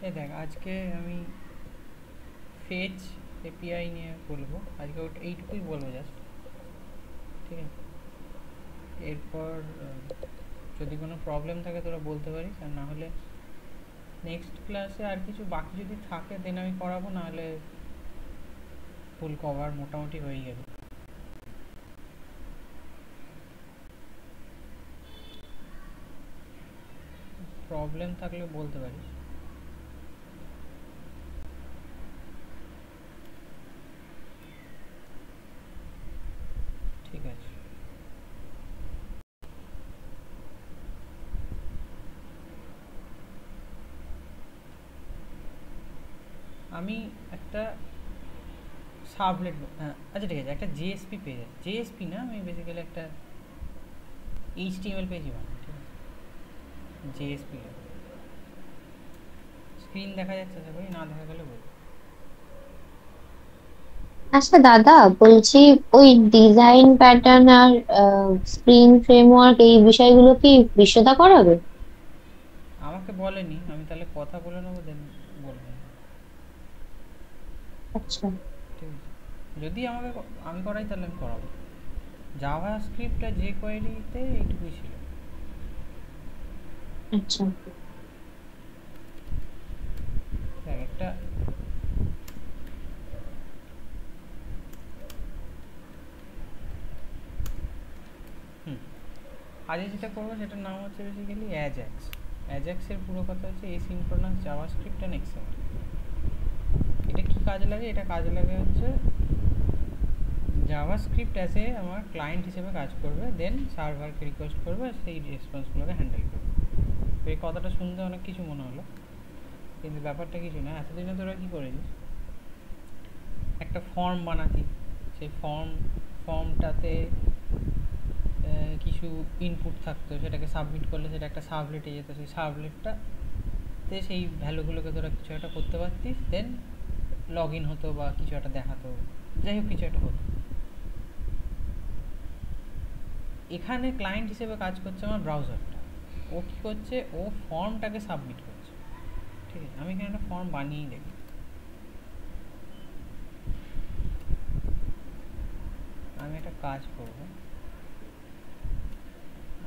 এই দেখ, আজকে আমি ফেচ এপিআই নিয়ে বলবো। আজকে ওটা এইটুকুই বলবো জাস্ট, ঠিক আছে? এরপর যদি কোনো প্রবলেম থাকে তোরা বলতে পারিস, আর না হলে নেক্সট ক্লাসে আর কিছু বাকি যদি থাকে দেন আমি করাবো, নাহলে ফুল কভার মোটামুটি হয়ে যাবে। প্রবলেম থাকলে বলতে পারিস। ঠিক আছে। আমি একটা সাবলেট, আচ্ছা ঠিক আছে, একটা জেএসপি পেজ আছে। জেএসপি না, আমি বেসিক্যালি একটা এইচটিএমএল পেজই বানাই, ঠিক আছে? জেএসপি স্ক্রিন দেখা যাচ্ছে, আশা করি। না দেখা গেলে বলবো। আচ্ছা দাদা, বলছি ওই ডিজাইন প্যাটার্ন আর স্প্রিং ফ্রেমওয়ার্ক এই বিষয়গুলো কি বিশ্বদা করাবে? আমাকে বলেনি, আমি তাহলে কথা বলে নেবো, দেন বলবো। আচ্ছা। ঠিক আছে, যদি আমি করাই তাহলে আমি করাবো। জাভা স্ক্রিপ্ট আর যে কোয়ারিতে এইটুকুই ছিল। আচ্ছা। দেখ, একটা হুম আজকে যেটা করবো সেটার নাম হচ্ছে বেসিক্যালি অ্যাজাক্স। অ্যাজাক্সের পুরো কথা হচ্ছে asynchronous Java script and XML. এটা কি কাজে লাগে? এটা কাজে লাগে হচ্ছে জাভা স্ক্রিপ্ট অ্যাসে আমার ক্লায়েন্ট হিসেবে কাজ করবে, দেন সার্ভারকে রিকোয়েস্ট করবে, আর সেই রেসপন্সগুলোকে হ্যান্ডেল করবে। তো এই কথাটা শুনতে অনেক কিছু মনে হলো, কিন্তু ব্যাপারটা কিছু না। এতদিনে তোরা কী করেছিস? একটা ফর্ম বানাতি, সেই ফর্মটাতে কিছু ইনপুট থাকতো, সেটাকে সাবমিট করলে সেটা একটা সাবলেটে যেত। সেই সাবলেটটাতে সেই ভ্যালুগুলোকে তোরা কিছু একটা করতে পারতিস, দেন লগ ইন হতো বা কিছু একটা দেখাতো, যাই হোক কিছু একটা হতো। এখানে ক্লায়েন্ট হিসেবে কাজ করছে আমার ব্রাউজারটা। ও কী করছে? ও ফর্মটাকে সাবমিট করছে, ঠিক আছে? আমি এখানে একটা ফর্ম বানিয়েই দেখি। আমি একটা কাজ করব,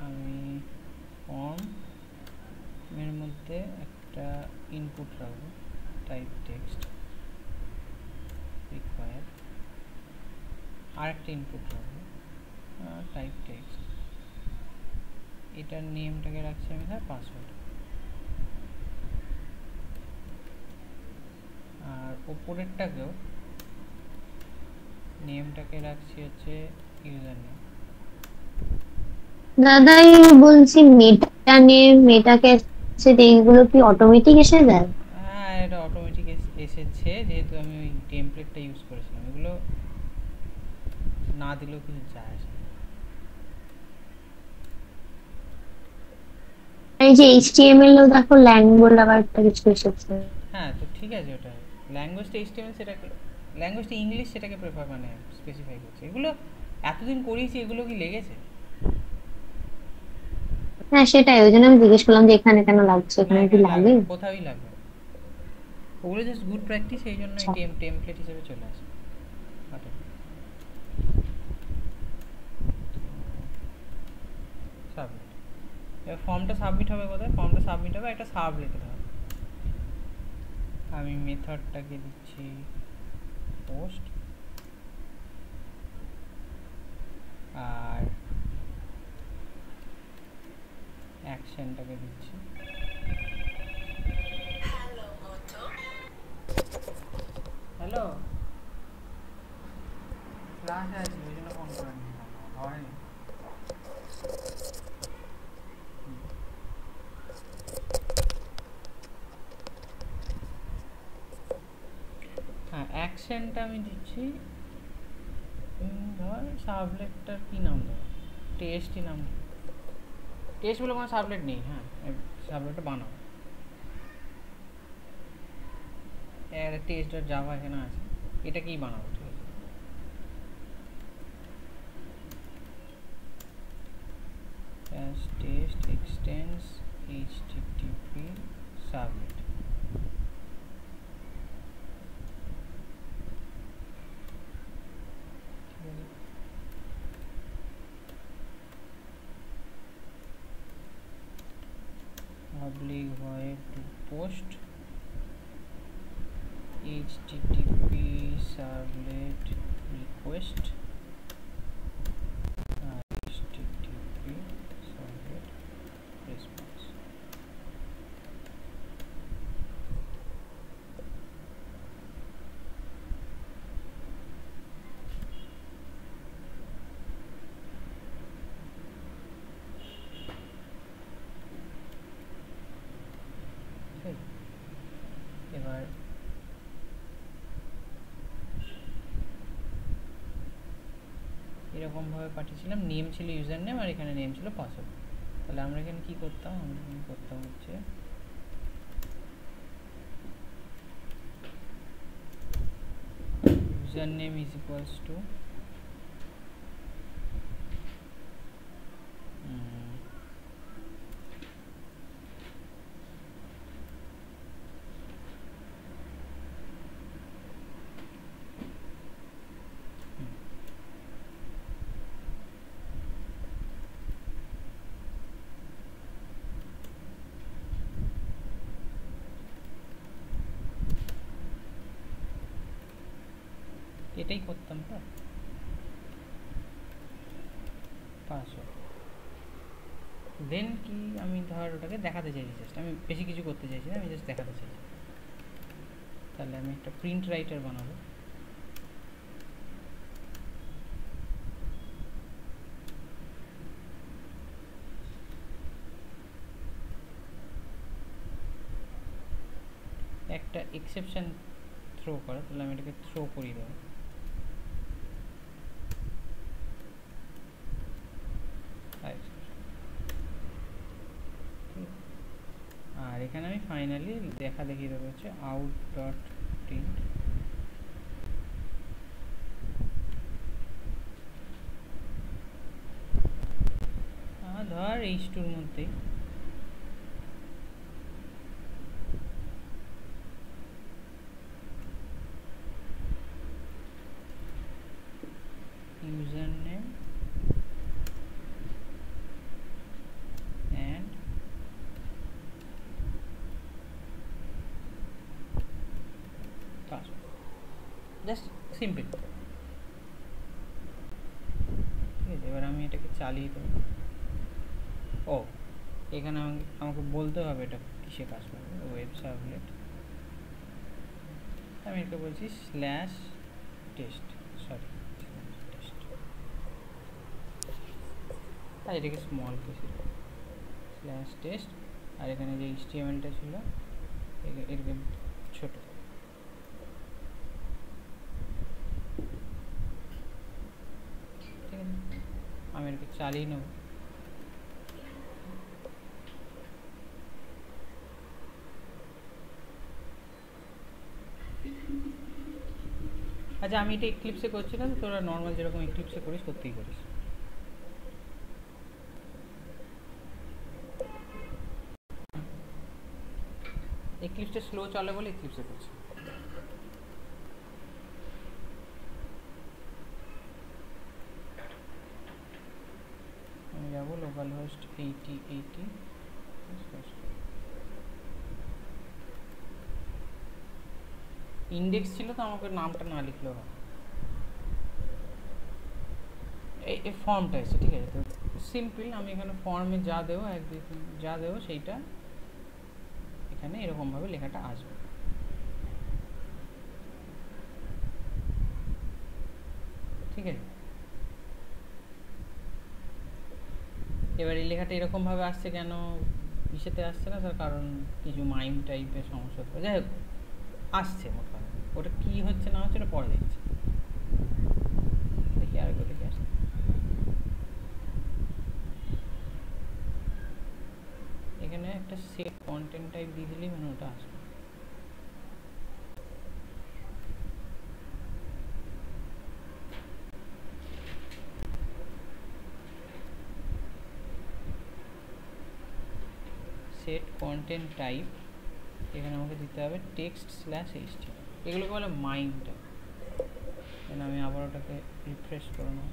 আমি ফর্মের মধ্যে একটা ইনপুট রাখবো, টাইপ টেক্সট রিকোয়ার। আর একটা ইনপুট রাখবো, টাইপ টেক্সট। এটার নেমটাকে রাখছি আমি স্যার পাসওয়ার্ড, আর ওপরেরটাকেও নেমটাকে রাখছি হচ্ছে ইউজার নেম। দাদা, বলছি মেটা নেম, মেটা ক্যাসেট এইগুলো কি অটোমেটিক এসে যায়? হ্যাঁ, এটা অটোমেটিক এসেছে, যেহেতু আমি ওই টেমপ্লেটটা ইউজ করেছিলাম। এগুলো না দিলেও কিছু যায় আসে না। এই যে এইচটিএমএল ও দেখো ল্যাঙ্গুয়েজ আবার একটা কিছু এসেছে। হ্যাঁ, তো ঠিক আছে, ওটা ল্যাঙ্গুয়েজটা এইচটিএমএল, সেটাকে ল্যাঙ্গুয়েজটা ইংলিশ, সেটাকে প্রেফার মানে স্পেসিফাই করছে। এগুলো এতদিন করিয়েছি, এগুলো কি লেগেছে? হ্যাঁ সেটাই, ওই জন্য আমি জিজ্ঞেস করলাম যে এখানে কেন লাগছে, না, এখানে কি এখানে লাগবে লাগে? না, কোথাওই লাগবে না। ওগুলো জাস্ট গুড প্র্যাকটিস, এই জন্য এই আচ্ছা। টেমপ্লেট হিসেবে চলে আসে। সাবমিট। এবার ফর্মটা সাবমিট হবে কোথায়? ফর্মটা সাবমিট হবে একটা সাবলেটে ধর। আমি মেথডটাকে দিচ্ছি পোস্ট, আর অ্যাকশনটাকে দিচ্ছি হ্যালো। ক্লাসে আছি, ওই জন্য ফোন করেনি, হয়নি। হ্যাঁ, অ্যাকশনটা আমি দিচ্ছি ধর সাবলেটটার কী নাম দেবো? টেস্টই নাম দেবো। টেস্ট বলে কোনো সাবলেট নেই। হ্যাঁ, সাবলেটটা বানাবো, টেস্ট ডট জাভা এখানে আছে, এটাকেই বানাবো, ঠিক আছে? Test এক্সটেন্স HTTP sublet. public void to post http servlet request http servlet response. এবার এরকম ভাবে পাঠিয়েছিলাম, নেম ছিল ইউজার নেম আর এখানে নেম ছিল পাসওয়ার্ড। তাহলে আমরা এখানে কি করতাম, আমরা এখানে করতাম হচ্ছে user name is equals to এটাই করতাম তো পাসওয়ার্ড। দেন কি আমি ধর ওটাকে দেখাতে চাইছি, জাস্ট আমি বেশি কিছু করতে চাইছি না, আমি জাস্ট দেখাতে চাইছি। তাহলে আমি একটা প্রিন্ট রাইটার বানাবো। একটা এক্সেপশন থ্রো করা, তাহলে আমি এটাকে থ্রো করিয়ে দেবো। আর এখানে আমি ফাইনালি দেখা দেখিয়ে দেবো হচ্ছে আউট ডট প্রিন্ট ধর h2 মধ্যেই user name and password, just simple. ঠিক আছে, এবার আমি এটাকে চালিয়ে দেবো। ও এখানে আমাকে বলতে হবে এটা কিসে কাজ করবে, ওয়েব সার্ভলেট। আমি এটা বলছি স্ল্যাশ টেস্ট, সরি টেস্ট, আর এটাকে স্মল কেসে স্ল্যাশ টেস্ট। আর এখানে যে HTML-টা ছিল এটাকে ছোট। ঠিক আছে, আমি এটাকে চালিয়ে নেব। আচ্ছা, আমি এটা এক্লিপসে করছি না, তোরা নর্মাল যেরকম এক্লিপসে করিস করতেই করিস। এক্লিপসটা স্লো চলে বলে এক্লিপসে করছি। আমি যাবো লোকাল হোস্ট 8080, ইন্ডেক্স ছিল তো আমাকে নামটা না লিখলেও হয়। এই ফর্মটা এসে, ঠিক আছে, তো সিম্পল। আমি এখানে ফর্মে যা দেবো যা দেবো সেইটা এখানে এরকমভাবে লেখাটা আসবে। ঠিক আছে, এবার এই লেখাটা এরকমভাবে আসছে কেন, ইসেতে আসছে না তার কারণ কিছু মাইম টাইপের সমস্যা হচ্ছে, যাই হোক আসছে মোট কথা। ওটা কী হচ্ছে না হচ্ছে ওটা পরে দেখছি। দেখি আরেকবার দেখে আসছে। এখানে একটা সেট কন্টেন্ট টাইপ দিয়ে দিলেই মানে ওটা আসবে। সেট কন্টেন্ট টাইপ, এখানে আমাকে দিতে হবে টেক্সট স্ল্যাশ HTML, এগুলোকে বলে মাইম টাইপ। আমি আবার ওটাকে রিফ্রেশ করে নেব।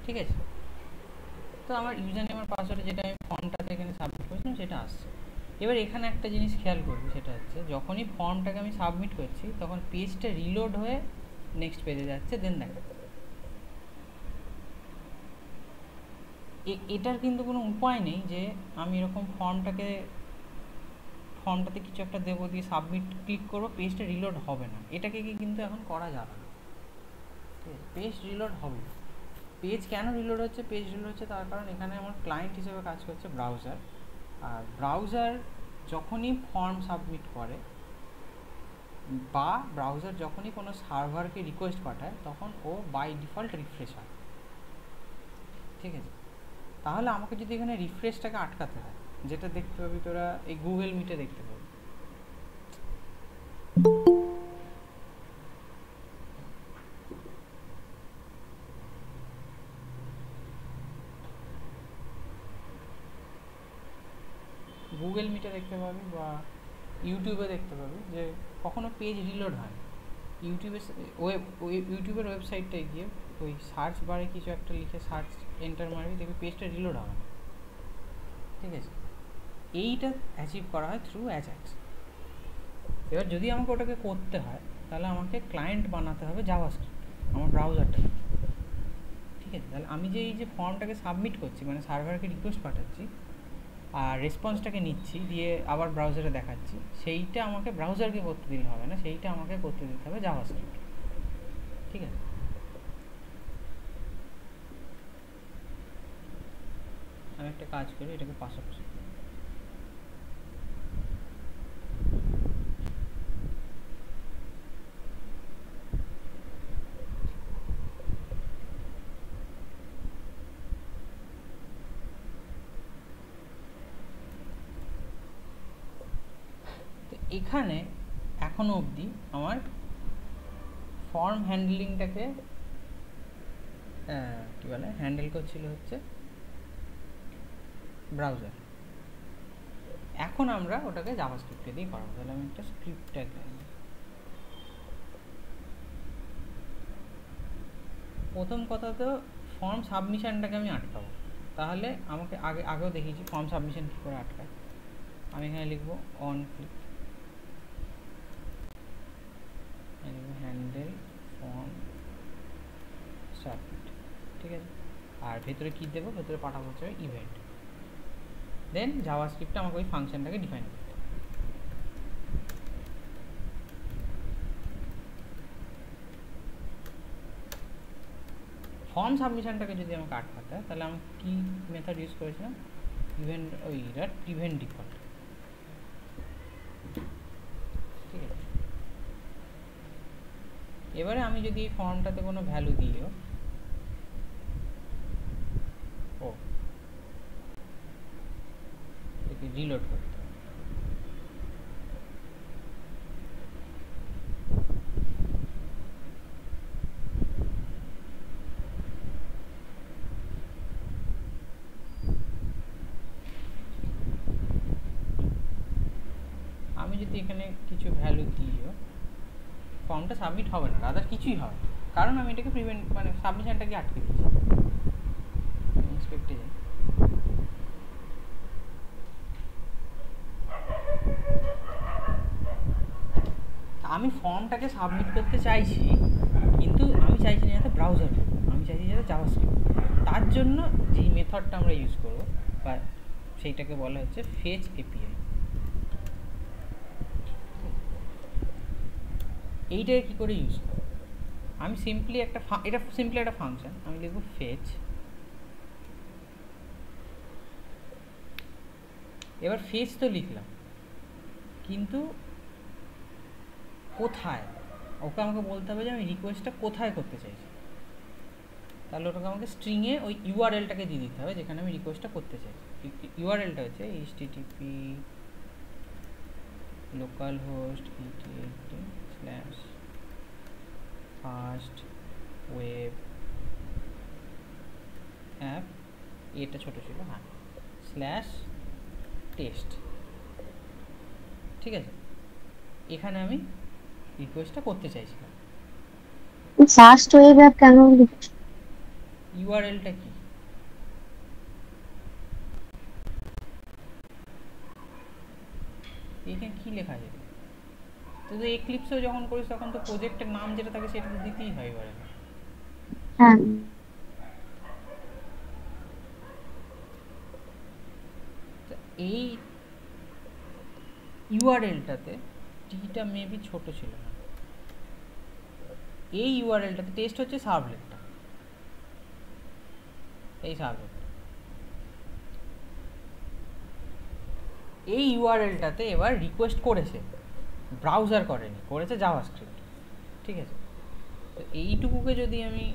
ঠিক আছে। তো আমার ইউজার নেম আর পাসওয়ার্ডে যেটা আমি ফর্মটাতে এখানে সাবমিট করেছিলাম সেটা আসছে। এবার এখানে একটা জিনিস খেয়াল করবি, সেটা হচ্ছে যখনই ফর্মটাকে আমি সাবমিট করছি তখন পেজটা রিলোড হয়ে নেক্সট পেজে যাচ্ছে, দেন দেখা এটার কিন্তু কোনো উপায় নেই যে আমি এরকম ফর্মটাতে কিছু একটা দেবো, দিয়ে সাবমিট ক্লিক করবো, পেজটা রিলোড হবে না। এটাকে কি কিন্তু এখন করা যাবে না, ঠিক আছে? পেজ রিলোড হবে। পেজ কেন রিলোড হচ্ছে? পেজ রিলোড হচ্ছে তার কারণ এখানে আমার ক্লায়েন্ট হিসেবে কাজ করছে ব্রাউজার, আর ব্রাউজার যখনই ফর্ম সাবমিট করে বা ব্রাউজার যখনই কোনো সার্ভারকে রিকোয়েস্ট পাঠায় তখন ও বাই ডিফল্ট রিফ্রেশ হয়, ঠিক আছে? তাহলে আমাকে যদি এখানে রিফ্রেশটাকে আটকাতে হয়, যেটা দেখতে পাবি তোরা এই গুগল মিটে দেখতে পাবি, গুগল মিটে দেখতে পাবি বা ইউটিউবে দেখতে পাবি যে কখনো পেজ রিলোড হয়। ইউটিউবের ওয়েবসাইটটায় গিয়ে ওই সার্চ বারে কিছু একটা লিখে সার্চ এন্টার মারবি, দেখবি পেজটা রিলোড হবে, ঠিক আছে? এইটা অ্যাচিভ করা হয় থ্রু অ্যাজাক্স। এবার যদি আমাকে ওটাকে করতে হয় তাহলে আমাকে ক্লায়েন্ট বানাতে হবে জাভাস্ক্রিপ্ট, আমার ব্রাউজারটা, ঠিক আছে? তাহলে আমি যে এই যে ফর্মটাকে সাবমিট করছি, মানে সার্ভারকে রিকোয়েস্ট পাঠাচ্ছি আর রেসপন্সটাকে নিচ্ছি, দিয়ে আবার ব্রাউজারে দেখাচ্ছি, সেইটা আমাকে ব্রাউজারকে করতে দিলে হবে না, সেইটা আমাকে করতে দিতে হবে জাভাস্ক্রিপ্ট, ঠিক আছে? আমি একটা কাজ করি, এটাকে পাশাপাশি এখানে এখনো অবধি আমার ফর্ম হ্যান্ডলিংটাকে কী বলে হ্যান্ডেল করছিল হচ্ছে ব্রাউজার। এখন আমরা ওটাকে জাভাস্ক্রিপ্টে দিয়ে করাবো। তাহলে আমি একটা স্ক্রিপ্ট প্রথম কথা তো ফর্ম সাবমিশনটাকে আমি আটকাবো। তাহলে আমাকে আগেও দেখিয়েছি ফর্ম সাবমিশন কী করে আটকায়। আমি এখানে লিখবো on click, handle form submit, ঠিক আছে? আর ভেতরে কী দেবো? ভেতরে পাঠাবো হচ্ছে ইভেন্ট, দেন জাভাস্ক্রিপ্টে আমাকে ওই ফাংশনটাকে ডিফাইন করতে হবে। ফর্ম সাবমিশনটাকে যদি আমাকে আটকাতে হয় তাহলে আমি কী মেথড ইউজ করেছিলাম? ইভেন্ট প্রিভেন্ট ডিফল্ট, ঠিক আছে? এবারে আমি যদি এই ফর্মটাতে কোনো ভ্যালু দিয়েও এটাকে রিলোড করতে হবে। আমি যদি এখানে কিছু ভ্যালু দিইও ফর্মটা সাবমিট হবে না, রাদার কিছুই হবে, কারণ আমি এটাকে মানে সাবমিশনটাকে আটকে দিয়েছি। ইন্সপেক্টে যাই, আমি ফর্মটাকে সাবমিট করতে চাইছি, কিন্তু আমি চাইছি না যাতে ব্রাউজার, আমি চাইছি যাতে জাভাস্ক্রিপ্ট। তার জন্য যেই মেথডটা আমরা ইউজ করব বা সেইটাকে বলা হচ্ছে ফেচ এপিআই। এইটাকে কী করে ইউজ করব? আমি সিম্পলি একটা ফাংশন, আমি লিখব ফেচ। এবার ফেচ তো লিখলাম, কিন্তু কোথায়? ওকে আমাকে বলতে হবে যে আমি রিকোয়েস্টটা কোথায় করতে চাইছি। তাহলে ওটাকে আমাকে স্ট্রিংয়ে ওই ইউআরএলটাকে দিয়ে দিতে হবে যেখানে আমি রিকোয়েস্টটা করতে চাইছি। ইউআরএলটা হচ্ছে http localhost 8080/first web app, এটা ছোট ছিল, হ্যাঁ, /test, ঠিক আছে? এখানে আমি রিকোয়েস্টটা করতে চাইছিলাম। ফার্স্ট ওয়েব অ্যাপ কেন লিখছো? ইউআরএলটা কি? এইখানে কি লেখা আছে? তো এক্লিপসেও যখন করিস তখন তো প্রজেক্টের নাম যেটা থাকে সেটা তো দিতেই হয় ইউআরএল। হ্যাঁ এই ইউআরএলটাতে টিটা মেবি ছোট ছিল না, এই ইউআরএলটাতে টেস্ট হচ্ছে সার্ভলেটটা, এই সার্ভলেট, এই ইউআরএলটাতে এবার রিকোয়েস্ট করেছে, ব্রাউজার করেনি, করেছে জাভাস্ক্রিপ্ট। ঠিক আছে, তো এইটুকুকে যদি আমি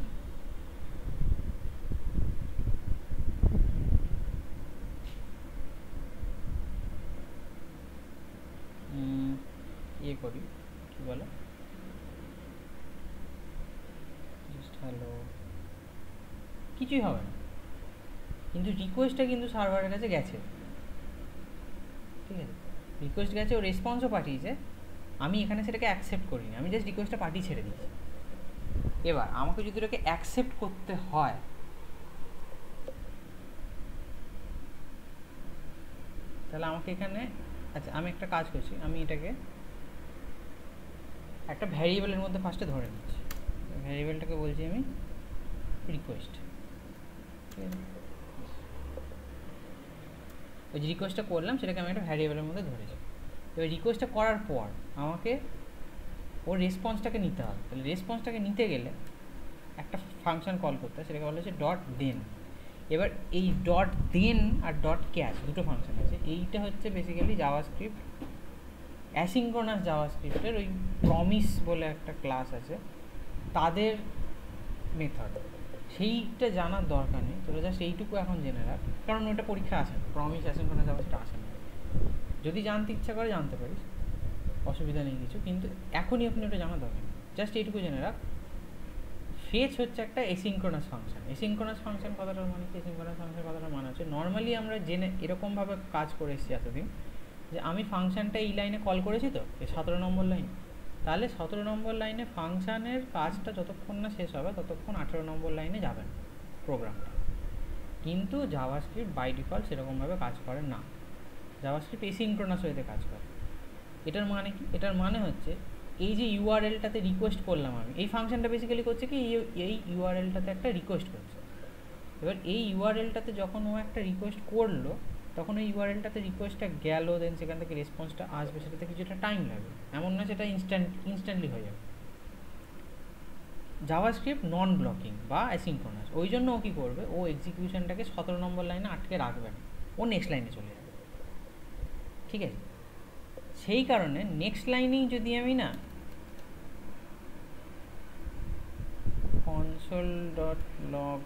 ইয়ে করি, কি বলে, জাস্ট হ্যালো, কিছুই হবে না, কিন্তু রিকোয়েস্টটা কিন্তু সার্ভারের কাছে গেছে। ঠিক আছে, রিকোয়েস্ট গেছে, ও রেসপন্সও পাঠিয়েছে, আমি এখানে সেটাকে অ্যাকসেপ্ট করিনি, আমি জাস্ট রিকোয়েস্টটা পাঠিয়ে ছেড়ে দিয়েছি। এবার আমাকে যদি ওটাকে অ্যাকসেপ্ট করতে হয়, তাহলে আমাকে এখানে, আচ্ছা আমি একটা কাজ করছি, আমি এটাকে একটা ভ্যারিয়েবলের মধ্যে ফার্স্টে ধরে নিচ্ছি, ভ্যারিয়েবলটাকে বলছি আমি রিকোয়েস্ট। ঠিক আছে, ওই যে রিকোয়েস্টটা করলাম সেটাকে আমি একটা ভ্যারিয়েবলের মধ্যে ধরেছি। এবার রিকোয়েস্টটা করার পর আমাকে ওর রেসপন্সটাকে নিতে হবে, তাহলে রেসপন্সটাকে নিতে গেলে একটা ফাংশন কল করতে হয়, সেটাকে বলা হচ্ছে ডট দেন। এবার এই ডট দেন আর ডট ক্যাচ দুটো ফাংশন আছে, এইটা হচ্ছে বেসিক্যালি জাভাস্ক্রিপ্ট, অ্যাসিঙ্ক্রোনাস জাভাস্ক্রিপ্টের ওই প্রমিস বলে একটা ক্লাস আছে তাদের মেথড, সেইটা জানার দরকার নেই, তোরা জাস্ট এইটুকু এখন জেনে রাখ, কারণ ওটা পরীক্ষা আসে না, প্রমিস অ্যাসিঙ্ক্রোনাস জাভাস্ক্রিপ্ট আসে না। যদি জানতে ইচ্ছা করে জানতে পারিস, অসুবিধা নেই কিছু, কিন্তু এখনই আপনি ওটা জানা দরকার, জাস্ট এইটুকু জেনে রাখ। ফেচ হচ্ছে একটা এসিঙ্ক্রোনাস ফাংশন। এসিঙ্ক্রোনাস ফাংশন কথাটার মানে কি? এসিঙ্ক্রোনাস ফাংশন কথাটার মানে হচ্ছে, নর্মালি আমরা জেনে এরকমভাবে কাজ করে এসেছি এতদিন, যে আমি ফাংশনটা এই লাইনে কল করেছি, তো এই 17 নম্বর লাইন, তাহলে 17 নম্বর লাইনে ফাংশানের কাজটা যতক্ষণ না শেষ হবে ততক্ষণ 18 নম্বর লাইনে যাবে না প্রোগ্রামটা। কিন্তু জাভাস্ক্রিপ্ট বাই ডিফল্ট সেরকমভাবে কাজ করে না, জাভাস্ক্রিপ্ট এসিঙ্ক্রোনাস ওয়েতে কাজ করে। এটার মানে কি? এটার মানে হচ্ছে এই যে ইউআরএলটাতে রিকোয়েস্ট করলাম আমি, এই ফাংশনটা বেসিক্যালি করছে কি, এই ইউআরএলটাতে একটা রিকোয়েস্ট করছে। এবার এই ইউআরএলটাতে যখন ও একটা রিকোয়েস্ট করলো, তখন ওই ইউআরএলটাতে রিকোয়েস্টটা গেল, দেন সেখান থেকে রেসপন্সটা আসবে, সেটাতে কিছুটা টাইম লাগবে, এমন না সেটা ইনস্ট্যান্টলি হয়ে যাবে। জাভাস্ক্রিপ্ট নন ব্লকিং বা অ্যাসিঙ্ক্রোনাস, ওই জন্য ও কী করবে, ও এক্সিকিউশনটাকে 17 নম্বর লাইনে আটকে রাখবে না, ও নেক্সট লাইনে চলে যাবে। ঠিক আছে, সেই কারণে নেক্সট লাইনেই যদি আমি না console.log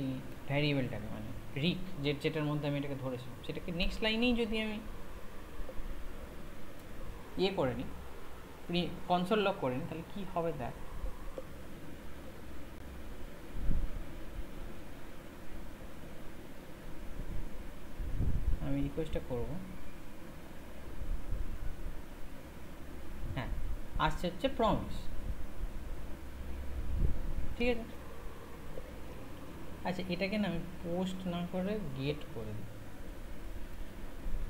এই ভ্যারিয়েবলটাকে, মানে রিক যেটার মধ্যে আমি এটাকে ধরেছিলাম, সেটাকে নেক্সট লাইনেই যদি আমি ইয়ে করে নিই, কনসোল লগ করে নিই, তাহলে কী হবে দেখ। আমি রিকোয়েস্টটা করবো, হ্যাঁ আসছে হচ্ছে প্রমিস। ঠিক আছে, আচ্ছা এটাকে না আমি পোস্ট না করে গেট করে দিই,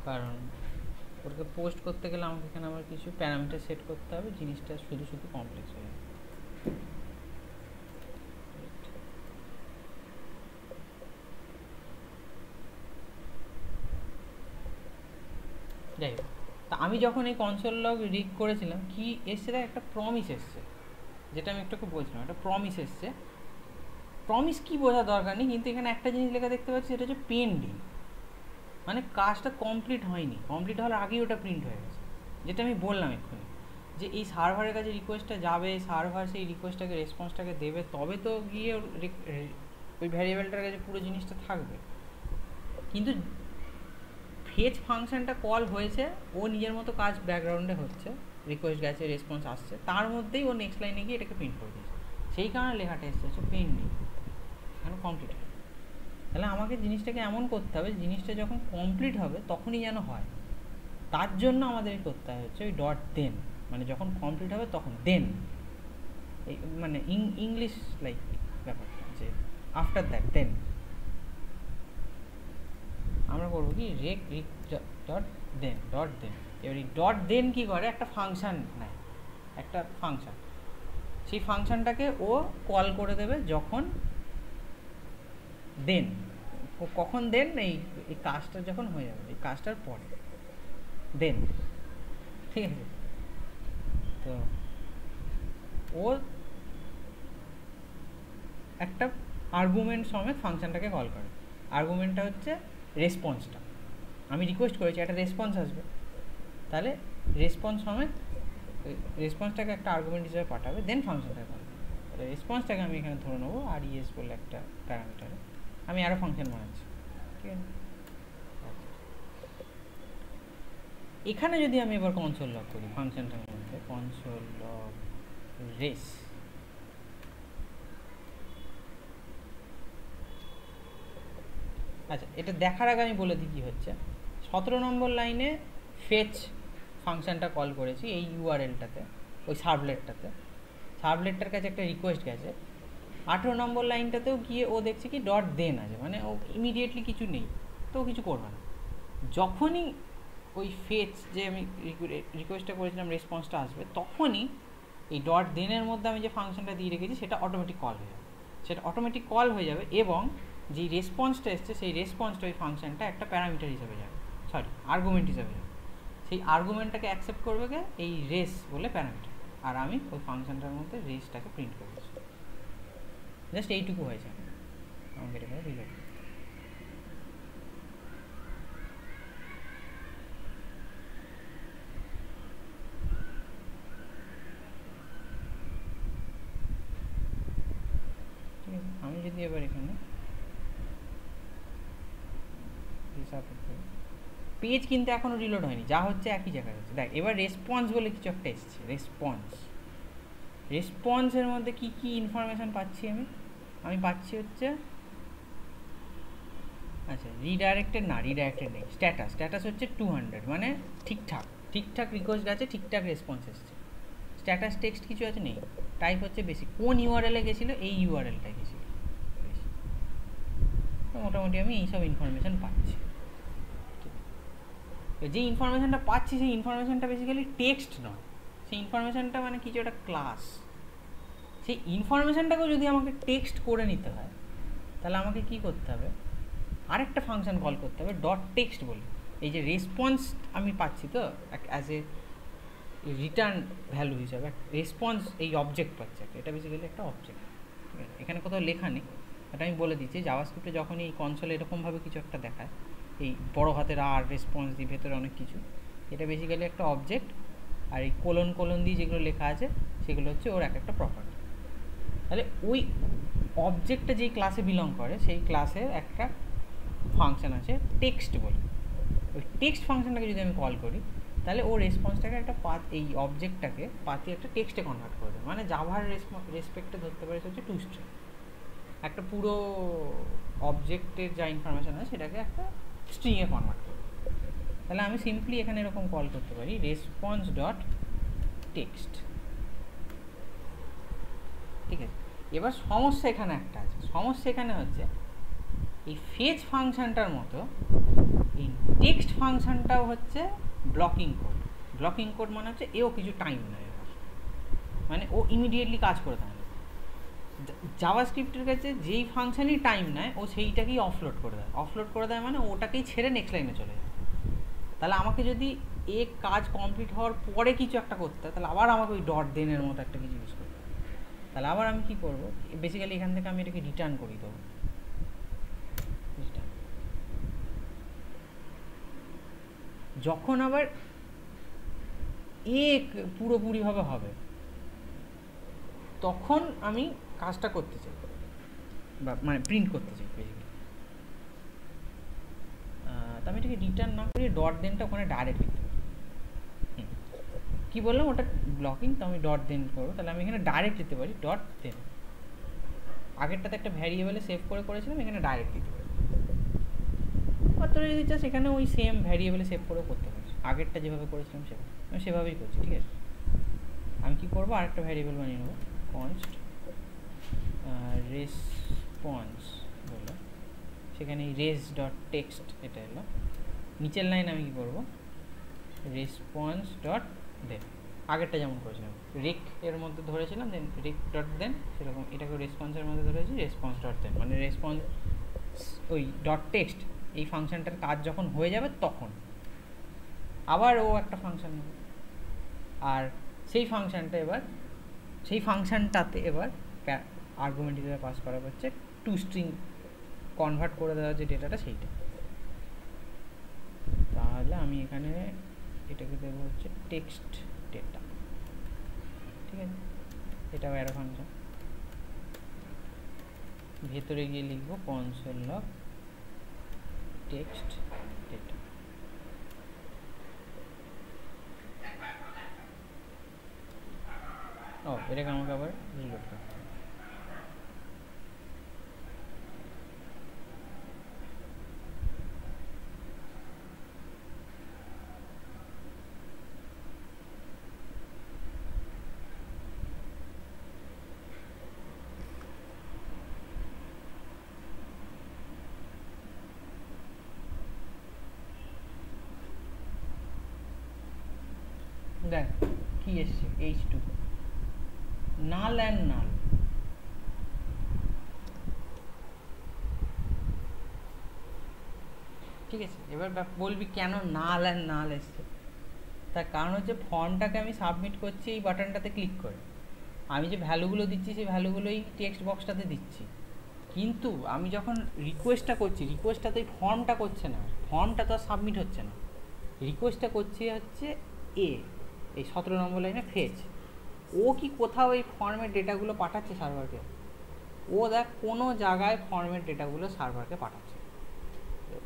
কারণ ওটাকে পোস্ট করতে গেলে আমাকে এখানে আবার কিছু প্যারামিটার সেট করতে হবে, জিনিসটা শুধু শুধু কমপ্লেক্স হয়ে যাবে। যাই হোক, তা আমি যখন এই কনসোল লগ রিড করেছিলাম, কি এসছে দেখ, একটা প্রমিস এসছে, যেটা আমি একটু বলছিলাম, একটা প্রমিস এসছে। প্রমিস কি বোঝার দরকার নেই, কিন্তু এখানে একটা জিনিস লেখা দেখতে পাচ্ছি, সেটা হচ্ছে পেন্ডিং, মানে কাজটা কমপ্লিট হয়নি, কমপ্লিট হওয়ার আগেই ওটা প্রিন্ট হয়ে গেছে। যেটা আমি বললাম এক্ষুনি, যে এই সার্ভারের কাছে রিকোয়েস্টটা যাবে, সার্ভার সেই রিকোয়েস্টটাকে রেসপন্সটাকে দেবে, তবে তো গিয়ে ওই ভ্যারিয়েবলটার কাছে পুরো জিনিসটা থাকবে। কিন্তু ফেচ ফাংশনটা কল হয়েছে, ও নিজের মতো কাজ ব্যাকগ্রাউন্ডে হচ্ছে, রিকোয়েস্ট গেছে, রেসপন্স আসছে, তার মধ্যেই ও নেক্সট লাইনে গিয়ে এটাকে প্রিন্ট করে দিয়েছে, সেই কারণে লেখাটা এসছে হচ্ছে পেন্ডিং, এখন কমপ্লিট হয়। তাহলে আমাকে জিনিসটাকে এমন করতে হবে, জিনিসটা যখন কমপ্লিট হবে তখনই যেন হয়, তার জন্য আমাদের করতে হচ্ছে ওই ডট দেন, মানে যখন কমপ্লিট হবে তখন দেন, এই মানে ইংলিশ লাইক ব্যাপারটা। যে আফটার দ্যাট দেন আমরা করবো কি রেক ডট দেন এবার এই ডট দেন কী করে, একটা ফাংশান নেয়, একটা ফাংশান, সেই ফাংশানটাকে ও কল করে দেবে যখন দেন, কখন দেন, এই কাজটা যখন হয়ে যাবে, এই কাজটার পরে দেন, ঠিক আছে। তো ও একটা আর্গুমেন্ট সমেত ফাংশানটাকে কল করে। আর্গুমেন্টটা হচ্ছে রেসপন্সটা, আমি রিকোয়েস্ট করেছি একটা রেসপন্স আসবে, তাহলে রেসপন্স সমেত রেসপন্সটাকে একটা আর্গুমেন্ট হিসেবে পাঠাবে, দেন ফাংশনটাকে কল করবে। তাহলে রেসপন্সটাকে আমি এখানে ধরে নেবো আর ইএস বলে একটা প্যারামিটারে, আমি আরও ফাংশন বানাচ্ছি, ঠিক আছে। এখানে যদি আমি এবার কনসোল লগ করি ফাংশনটার মধ্যে, কনসোল লগ রেস, আচ্ছা এটা দেখার আগে আমি বলে দিই কী হচ্ছে। 17 নম্বর লাইনে ফেচ ফাংশনটা কল করেছি এই ইউআরএলটাতে, ওই সার্ভলেটটার কাছে একটা রিকোয়েস্ট গেছে। 18 নম্বর লাইনটাতেও গিয়ে ও দেখছে কি ডট দেন আছে, মানে ও ইমিডিয়েটলি কিছু নেই, তো ও কিছু করবে না। যখনই ওই ফেচ যে আমি রিকোয়েস্টটা করেছিলাম রেসপন্সটা আসবে, তখনই এই ডট দেনের মধ্যে আমি যে ফাংশনটা দিয়ে রেখেছি সেটা অটোমেটিক কল হয়ে যাবে, এবং যেই রেসপন্সটা এসছে সেই রেসপন্সটা ওই ফাংশনটা একটা প্যারামিটার হিসেবে যাবে, আর্গুমেন্ট হিসেবে যাবে। সেই আর্গুমেন্টটাকে অ্যাকসেপ্ট করবে কে, এই রেস বলে প্যারামিটার, আর আমি ওই ফাংশনটার মধ্যে রেসটাকে প্রিন্ট করেছি। জাস্ট এইটুকু হয়েছে, আমাকে এটা করে রিলোড। ঠিক আছে, আমি যদি এবার এখানে পেজ কিন্তু এখনও রিলোড হয়নি, যা হচ্ছে একই জায়গায় হচ্ছে। দেখ এবার রেসপন্স বলে কিছু একটা এসছে, রেসপন্সের মধ্যে কি কি ইনফরমেশান পাচ্ছি আমি পাচ্ছি হচ্ছে, আচ্ছা রিডাইরেক্টেড নেই, স্ট্যাটাস হচ্ছে 200, মানে ঠিকঠাক রিকোয়েস্ট আছে, ঠিকঠাক রেসপন্স এসছে। স্ট্যাটাস টেক্সট কিছু আছে নেই, টাইপ হচ্ছে বেসিক, কোন ইউআরএলে গেছিলো, এই ইউআরএলটাই গেছিলো, মোটামুটি আমি এইসব ইনফরমেশান পাচ্ছি। যে ইনফরমেশানটা পাচ্ছি সেই ইনফরমেশানটা বেসিক্যালি টেক্সট নয়, সেই ইনফরমেশানটা মানে কিছু একটা ক্লাস। সেই ইনফরমেশানটাকেও যদি আমাকে টেক্সট করে নিতে হয়, তাহলে আমাকে কি করতে হবে, আরেকটা ফাংশন কল করতে হবে ডট টেক্সট বলে। এই যে রেসপন্স আমি পাচ্ছি তো অ্যাজ এ রিটার্ন ভ্যালু হিসাবে, রেসপন্স এই অবজেক্ট পাচ্ছে, এটা বেসিক্যালি একটা অবজেক্ট, ঠিক আছে। এখানে কোথাও লেখা নেই, এটা আমি বলে দিচ্ছি। জাভাস্ক্রিপ্টে যখন এই কনসোলে এরকমভাবে কিছু একটা দেখায়, এই বড় হাতের আর রেসপন্স দিয়ে ভেতরে অনেক কিছু, এটা বেসিক্যালি একটা অবজেক্ট, আর এই কোলন দিয়ে যেগুলো লেখা আছে সেগুলো হচ্ছে ওর একটা প্রপার্টি। তাহলে ওই অবজেক্টটা যেই ক্লাসে বিলং করে সেই ক্লাসের একটা ফাংশন আছে টেক্সট বলে। ওই টেক্সট ফাংশনটাকে যদি আমি কল করি, তাহলে ও রেসপন্সটাকে একটা এই অবজেক্টটাকে পাতি একটা টেক্সটে কনভার্ট করে দেবে, মানে জাভার রেসপেক্টে ধরতে পারে হচ্ছে টু স্ট্রিং, একটা পুরো অবজেক্টের যা ইনফরমেশান আছে সেটাকে একটা স্ট্রিংয়ে কনভার্ট করবে। তাহলে আমি সিম্পলি এখানে এরকম কল করতে পারি রেসপন্স ডট টেক্সট, ঠিক আছে। এবার সমস্যা এখানে একটা আছে, সমস্যা এখানে হচ্ছে এই ফেচ ফাংশনটার মতো এই টেক্সট ফাংশনটাও হচ্ছে ব্লকিং কোড মানে হচ্ছে এও কিছু টাইম নেয়, মানে ও ইমিডিয়েটলি কাজ করে দেয় না। জাভাস্ক্রিপ্টের কাছে যেই ফাংশনই টাইম নেয় ও সেইটাকেই অফলোড করে দেয়, মানে ওটাকেই ছেড়ে নেক্সট লাইনে চলে যায়। তাহলে আমাকে যদি কাজ কমপ্লিট হওয়ার পরে কিছু একটা করতে হয়, তাহলে আবার আমাকে ওই ডট দেনের মতো একটা কিছু ইউজ করতে হয়। তাহলে আবার আমি কী করবো, বেসিক্যালি এখান থেকে আমি এটাকে রিটার্ন করি দেবো, যখন আবার পুরোপুরিভাবে হবে তখন আমি কাজটা করতে চাই, বা মানে প্রিন্ট করতে চাই বেসিক্যালি। তো আমি এটাকে রিটার্ন না করে ডট দেনটা ওখানে ডাইরেক্ট লিখতে পারি। কী বললাম, ওটা ব্লকিং, তো আমি ডট দেন করবো, তাহলে আমি এখানে ডাইরেক্ট লিখতে পারি ডট দেন। আগেরটাতে একটা ভ্যারিয়েবলে সেভ করেছিলাম, এখানে ডাইরেক্ট লিখতে পারি। আর তোরা যদি চাস এখানে ওই সেম ভ্যারিয়েবলে সেভ করেও করতে পারিস, আগেরটা যেভাবে করেছিলাম আমি সেভাবেই করছি, ঠিক আছে। আমি কী করবো, আরেকটা ভ্যারিয়েবল বানিয়ে নেবো, কনস্ট রেসপন্স রেসপন্স হলো, সেখানে রেস ডট টেক্সট এটা এলো। নিচের লাইন আমি কি করব, রেসপন্স ডট দেন, আগেরটা যেমন করেছিলাম রেক এর মধ্যে ধরেছিলাম, দেন রেক ডট দেন, সেরকম এটাকে রেসপন্সের মধ্যে ধরেছি রেসপন্স ডট দেন, মানে রেসপন্স ওই ডট টেক্সট এই ফাংশনটার কাজ যখন হয়ে যাবে তখন আবার ও একটা ফাংশন নেবে, আর সেই ফাংশনটা এবার সেই ফাংশনটাতে এবার আর্গুমেন্ট হিসেবে পাস করা হচ্ছে টু স্ট্রিং কনভার্ট করে দেওয়া যে ডেটাটা সেইটা। তাহলে আমি এখানে এটাকে দেবো হচ্ছে টেক্সট ডেটা, ঠিক আছে, এটাও অ্যারো ফাংশন। ভেতরে গিয়ে লিখবো কনসোল লগ টেক্সট ডেটা। ও এটাকে আমাকে আবার রিলোড করতে হবে। দেখ কি এসছে, H2 নাল অ্যান্ড নাল। ঠিক আছে, এবার বলবি কেন নাল অ্যান্ড নাল এসছে, তার কারণ হচ্ছে ফর্মটাকে আমি সাবমিট করছি এই বাটনটাতে ক্লিক করে, আমি যে ভ্যালুগুলো দিচ্ছি সেই ভ্যালুগুলোই টেক্সট বক্সটাতে দিচ্ছি, কিন্তু আমি যখন রিকোয়েস্টটা করছি রিকোয়েস্টটাতে এই ফর্মটা করছে না, ফর্মটা তো আর সাবমিট হচ্ছে না, রিকোয়েস্টটা করছি হচ্ছে এই 17 নম্বর লাইনে ফেচ। ও কি কোথাও এই ফর্মের ডেটাগুলো পাঠাচ্ছে সার্ভারকে, ও দেখ কোনো জায়গায় ফর্মের ডেটাগুলো সার্ভারকে পাঠাচ্ছে,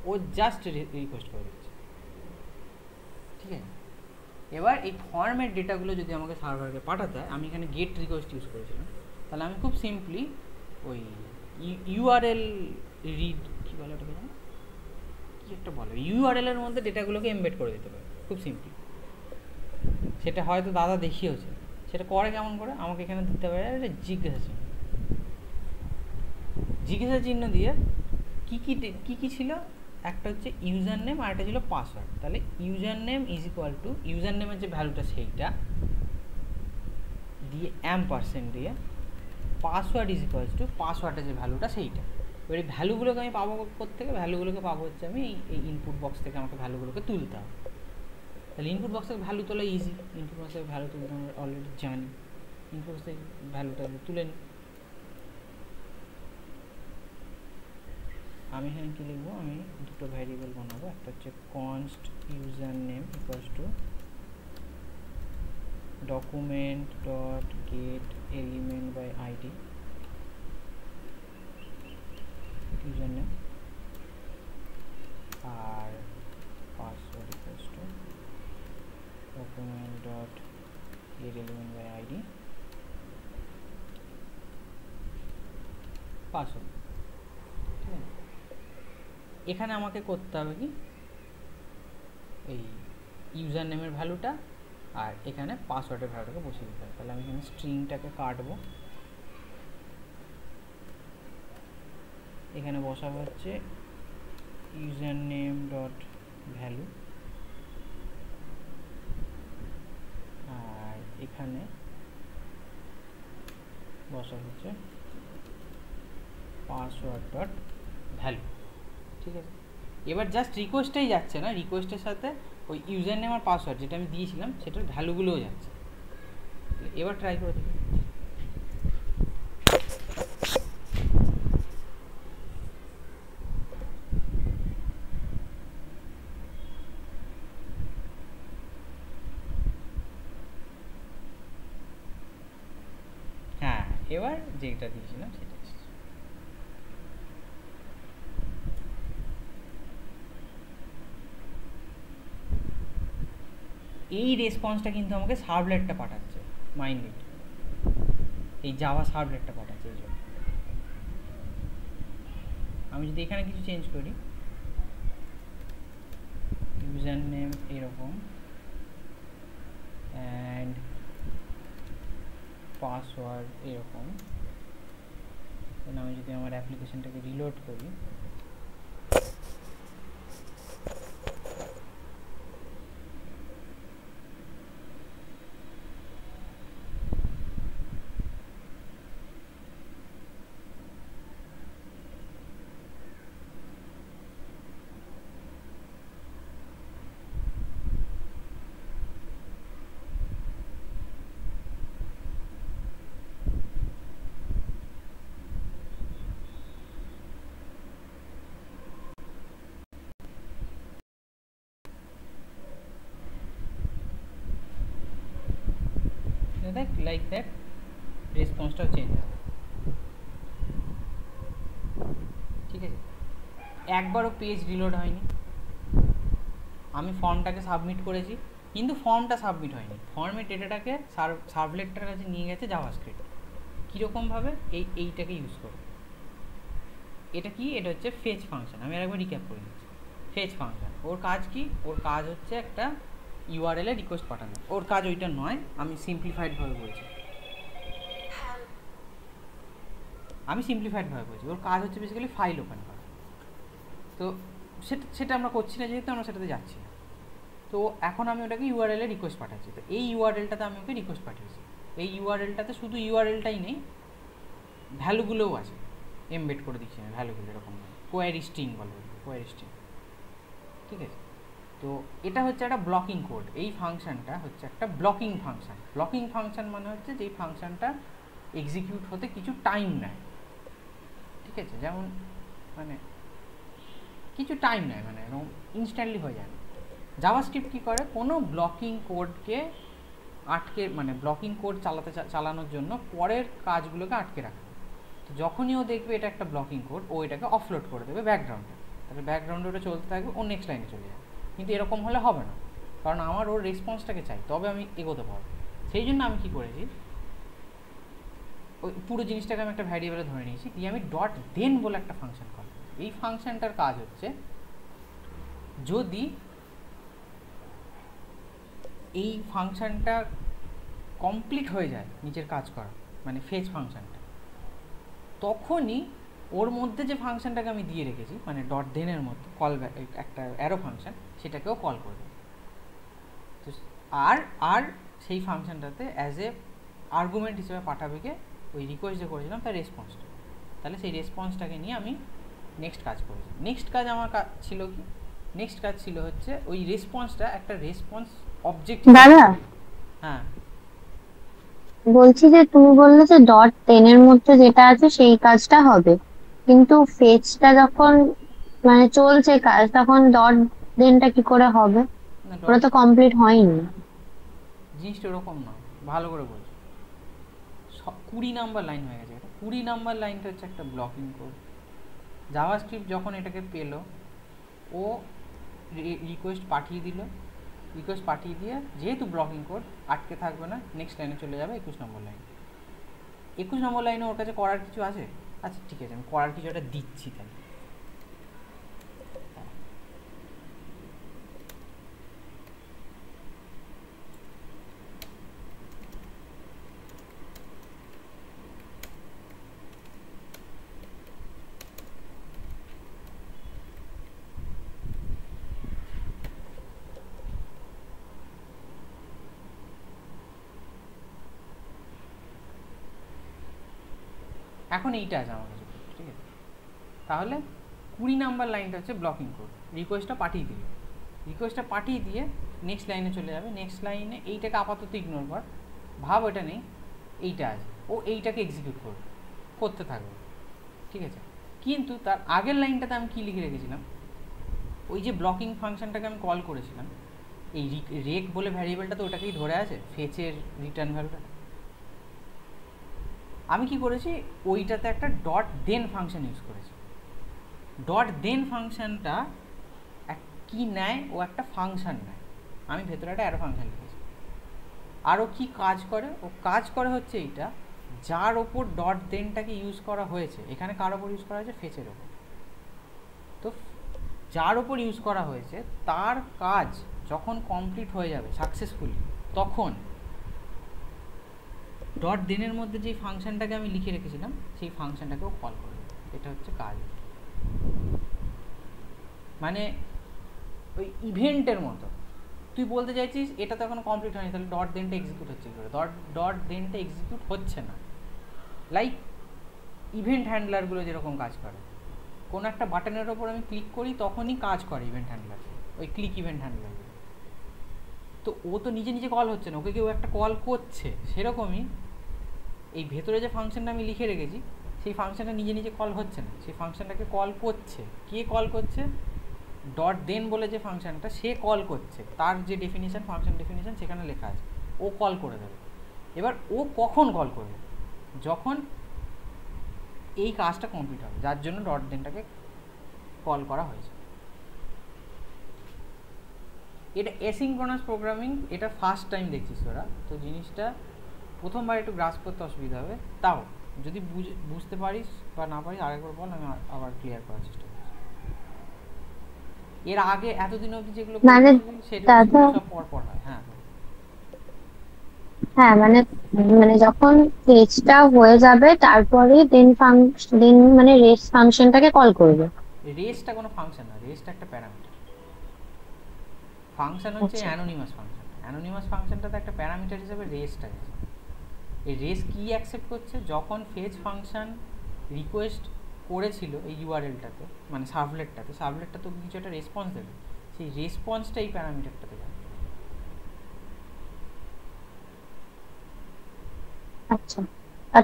ও জাস্ট রিকোয়েস্ট করে দিচ্ছে, ঠিক আছে। এবার এই ফর্মের ডেটাগুলো যদি আমাকে সার্ভারকে পাঠাতে হয়, আমি এখানে গেট রিকোয়েস্ট ইউজ করেছিলাম, তাহলে আমি খুব সিম্পলি ওই ইউআরএল রিড কী বলে ওটাকে, জানো কী একটা বলে, ইউআরএলের মধ্যে ডেটাগুলোকে এমবেড করে দিতে পারে খুব সিম্পলি। সেটা হয়তো দাদা দেখিয়েছে, সেটা করে কেমন করে, আমাকে এখানে দিতে পারে একটা জিজ্ঞাসা চিহ্ন, জিজ্ঞাসা চিহ্ন দিয়ে কী কী ছিল, একটা হচ্ছে ইউজার নেম আর একটা ছিল পাসওয়ার্ড। তাহলে user name is equal to user নেমের যে ভ্যালুটা সেইটা দিয়ে % দিয়ে পাসওয়ার্ড ইজ ইকুয়ালস টু পাসওয়ার্ডের যে ভ্যালুটা সেইটা। এবার এই ভ্যালুগুলোকে আমি পাবো কোত্থেকে, ভ্যালুগুলোকে পাবো হচ্ছে আমি এই ইনপুট বক্স থেকে আমাকে ভ্যালুগুলোকে তুলতে হবে। তাহলে ইনপুট বক্স থেকে ভ্যালু তোলা ইজি, ইনপুট বক্স থেকে ভ্যালু তুলতে আমরা অলরেডি জানি, ইনপুট বক্স থেকে ভ্যালুটা তুলে নিই। আমি এখানে কী লিখবো, আমি দুটো ভ্যারিয়েবল বানাবো, একটা হচ্ছে const user name equals to document dot get element by id username আর password equals to document dot get element by id password। ঠিক আছে, এখানে আমাকে করতে হবে কি, এই ইউজার নেমের ভ্যালুটা আর এখানে পাসওয়ার্ডের ভ্যালুটাকে বসিয়ে দিতে হবে। তাহলে আমি এখানে স্ট্রিংটাকে কাটবো, এখানে বসাবো হচ্ছে ইউজার নেম ডট ভ্যালু, আর এখানে বসাবো হচ্ছে পাসওয়ার্ড ডট ভ্যালু। ঠিক আছে, এবার জাস্ট রিকোয়েস্টটাই যাচ্ছে না, রিকোয়েস্টের সাথে ওই ইউজার নেম আর পাসওয়ার্ড যেটা আমি দিয়েছিলাম সেটার ভ্যালুগুলোও যাচ্ছে। এবার ট্রাই করে দেখি। হ্যাঁ, এবার যেটা দিয়েছিলাম সেটা এই রেসপন্সটা কিন্তু আমাকে সার্ভলেটটা পাঠাচ্ছে, মাইন্ডেড এই জাভা সার্ভলেটটা পাঠাচ্ছে। এই জন্য আমি যদি এখানে কিছু চেঞ্জ করি, ইউজার নেম এরকম অ্যান্ড পাসওয়ার্ড এরকম, দেন আমি যদি আমার অ্যাপ্লিকেশনটাকে রিলোড করি, দেখ লাইক দ্যাট রেসপন্সটাও চেঞ্জ হবে। ঠিক আছে, একবারও পেজ রিলোড হয়নি। আমি ফর্মটাকে সাবমিট করেছি কিন্তু ফর্মটা সাবমিট হয়নি, ফর্মের ডেটাটাকে সার্ভলেটটার কাছে নিয়ে গেছে জাভাস্ক্রিপ্ট। কীরকমভাবে? এইটাকে ইউজ করে। এটা কি? এটা হচ্ছে ফেচ ফাংশন। আমি আরেকবার রিক্যাপ করে দিচ্ছি। ফেচ ফাংশন ওর কাজ কি? ওর কাজ হচ্ছে একটা ইউআরএল এ রিকোয়েস্ট পাঠানো। ওর কাজ ওইটা নয়, আমি সিম্পলিফাইডভাবে বলছি। ওর কাজ হচ্ছে বেসিক্যালি ফাইল ওপেন করা। তো সেটা আমরা করছি না, যেহেতু আমরা সেটাতে যাচ্ছি না। তো এখন আমি ওটাকে ইউআরএল এ রিকোয়েস্ট পাঠাচ্ছি। তো এই ইউআরএলটাতে আমি ওকে রিকোয়েস্ট পাঠিয়েছি। এই ইউআরএলটাতে শুধু ইউআরএলটাই নেই, ভ্যালুগুলোও আছে, এমবেড করে দিচ্ছি না ভ্যালুগুলো, এরকম কোয়ারি স্ট্রিং বলে, কোয়ারি স্ট্রিং। ঠিক আছে, তো এটা হচ্ছে একটা ব্লকিং কোড। এই ফাংশনটা হচ্ছে একটা ব্লকিং ফাংশন। ব্লকিং ফাংশন মানে হচ্ছে যেই ফাংশনটা এক্সিকিউট হতে কিছু টাইম নেয়। ঠিক আছে, যেমন মানে কিছু টাইম নেয়, মানে এরকম ইনস্ট্যান্টলি হয়ে যায় না। জাভাস্ক্রিপ্ট কী করে? কোনো ব্লকিং কোডকে আটকে, মানে ব্লকিং কোড চালানোর জন্য পরের কাজগুলোকে আটকে রাখে। তো যখনই ও দেখবে এটা একটা ব্লকিং কোড, ও এটাকে অফলোড করে দেবে ব্যাকগ্রাউন্ডে। তাহলে ব্যাকগ্রাউন্ডে ওটা চলতে থাকবে, ও নেক্সট লাইনে চলে যাবে। কিন্তু এরকম হলে হবে না, কারণ আমার ওর রেসপন্সটাকে চাই, তবে আমি এগোতে পারবো। সেই জন্য আমি কী করেছি, ওই পুরো জিনিসটাকে আমি একটা ভ্যারিয়েবলে ধরে নিয়েছি, দিয়ে আমি ডট দেন বলে একটা ফাংশন কল। এই ফাংশনটার কাজ হচ্ছে, যদি এই ফাংশনটা কমপ্লিট হয়ে যায় নিচের কাজ করা, মানে ফেচ ফাংশনটা, তখনই ওর মধ্যে যে ফাংশনটাকে আমি দিয়ে রেখেছি, মানে ডট দেনের মধ্যে কল একটা অ্যারো ফাংশন, সেটাকেও কল করবে। তো আর সেই ফাংশনটাতে অ্যাজ এ আর্গুমেন্ট হিসেবে পাঠাবে কে ওই রিকোয়েস্ট যে করেছিলাম তার রেসপন্সটা। তাহলে সেই রেসপন্সটাকে নিয়ে আমি নেক্সট কাজ করেছি। নেক্সট কাজ আমার ছিল কি? নেক্সট কাজ ছিল হচ্ছে ওই রেসপন্সটা একটা রেসপন্স অবজেক্ট। দাদা, হ্যাঁ বলছি যে তুমি বললে যে ডট টেনের মধ্যে যেটা আছে সেই কাজটা হবে, কিন্তু ফেচটা যখন মানে চলছে কাজ, তখন ডট দেনটা কি করে হবে? না, ওটা তো কমপ্লিট হয়নি। জিনিসটা ওরকম না, ভালো করে বলছি। 20 নাম্বার লাইন হয়ে গেছে। এটা 20 নাম্বার লাইনটা হচ্ছে একটা ব্লকিং কোড। জাভাস্ক্রিপ্ট যখন এটাকে পেলো, ও রিকোয়েস্ট পাঠিয়ে দিল। রিকোয়েস্ট পাঠিয়ে দিয়ে যেহেতু ব্লকিং কোড, আটকে থাকবে না, নেক্সট লাইনে চলে যাবে 21 নম্বর লাইন। 21 নম্বর লাইনে ওর কাছে করার কিছু আছে? আচ্ছা ঠিক আছে, আমি করার কিছু একটা দিচ্ছি। তাই এখন এইটা আছে আমার কাছে, ঠিক আছে। তাহলে 20 নাম্বার লাইনটা হচ্ছে ব্লকিং কোড। রিকোয়েস্টটা পাঠিয়ে দিল, রিকোয়েস্টটা পাঠিয়ে দিয়ে নেক্সট লাইনে চলে যাবে। নেক্সট লাইনে এইটাকে আপাতত ইগনোর কর, ভাব এটা নেই, এইটা আছে, ও এইটাকে এক্সিকিউট করতে থাকবে। ঠিক আছে, কিন্তু তার আগের লাইনটাতে আমি কী লিখে রেখেছিলাম, ওই যে ব্লকিং ফাংশনটাকে আমি কল করেছিলাম, এই রেক বলে ভ্যারিয়েবলটা তো ওটাকেই ধরে আছে, ফেচের রিটার্ন ভ্যালুটা। আমি কি করেছি, ওইটাতে একটা ডট দেন ফাংশন ইউজ করেছি। ডট দেন ফাংশনটা কি নেয়, ও একটা ফাংশন নেয়। আমি ভেতরে একটা অ্যারো ফাংশন লিখেছি। আর ও কী কাজ করে? ও কাজ করে হচ্ছে এইটা, যার ওপর ডট দেনটাকে ইউজ করা হয়েছে। এখানে কার ওপর ইউজ করা হয়েছে? ফেচের ওপর। তো যার ওপর ইউজ করা হয়েছে তার কাজ যখন কমপ্লিট হয়ে যাবে সাকসেসফুলি, তখন ডট দেনের মধ্যে যে ফাংশনটাকে আমি লিখে রেখেছিলাম সেই ফাংশনটাকেও কল করবে। এটা হচ্ছে কাজ। মানে ওই ইভেন্টের মতো তুই বলতে চাইছিস এটা তো এখন কমপ্লিট হয়নি, তাহলে ডট দেনটা এক্সিকিউট হচ্ছে কি করে? ডট দেনটা এক্সিকিউট হচ্ছে না। লাইক ইভেন্ট হ্যান্ডলারগুলো যেরকম কাজ করে, কোনো একটা বাটনের ওপর আমি ক্লিক করি তখনই কাজ করে ইভেন্ট হ্যান্ডলার, ওই ক্লিক ইভেন্ট হ্যান্ডলার। তো ও তো নিজে নিজে কল হচ্ছে না, ওকে কেউ একটা কল করছে। সেরকমই এই ভেতরে যে ফাংশনটা আমি লিখে রেখেছি সেই ফাংশনটা নিজে নিজে কল হচ্ছে না, সেই ফাংশনটাকে কল করছে। কে কল করছে? ডট দেন বলে যে ফাংশনটা সে কল করছে, তার যে ডেফিনিশন, ফাংশন ডেফিনিশন সেখানে লেখা আছে, ও কল করে দেবে। এবার ও কখন কল করবে? যখন এই কাজটা কমপ্লিট হবে, যার জন্য ডট দেনটাকে কল করা হয়েছে। এটা অ্যাসিনক্রোনাস প্রোগ্রামিং, এটা ফার্স্ট টাইম দেখছিস তোরা, তো জিনিসটা প্রথমবার একটু গ্রাস করতে অসুবিধা হবে। তাও যদি বুঝতে পারিস বা না পারিস আরেকবার বল, আমি আবার ক্লিয়ার করার চেষ্টা করছি। এর আগে এতদিন অবধি যেগুলো মানে সেগুলো সব পর হয়। হ্যাঁ হ্যাঁ, মানে মানে যখন পেজটা হয়ে যাবে তারপরে দেন মানে রেস্ট ফাংশনটাকে কল করবে। রেসটা কোনো ফাংশন না, রেসটা একটা প্যারামিটার। ফাংশন হচ্ছে আচ্ছা, অ্যানোনিমাস ফাংশন। অ্যানোনিমাস ফাংশনটাতে একটা প্যারামিটার হিসেবে রেসটা গেছে। এই রেস কি অ্যাকসেপ্ট করছে? যখন ফেজ ফাংশন রিকোয়েস্ট করেছিল এই ইউআরএলটাতে, মানে সার্ভলেটটা তো কিছু একটা রেসপন্স দেবে, সেই রেসপন্সটা এই প্যারামিটারটাতে যাবে। আচ্ছা। আর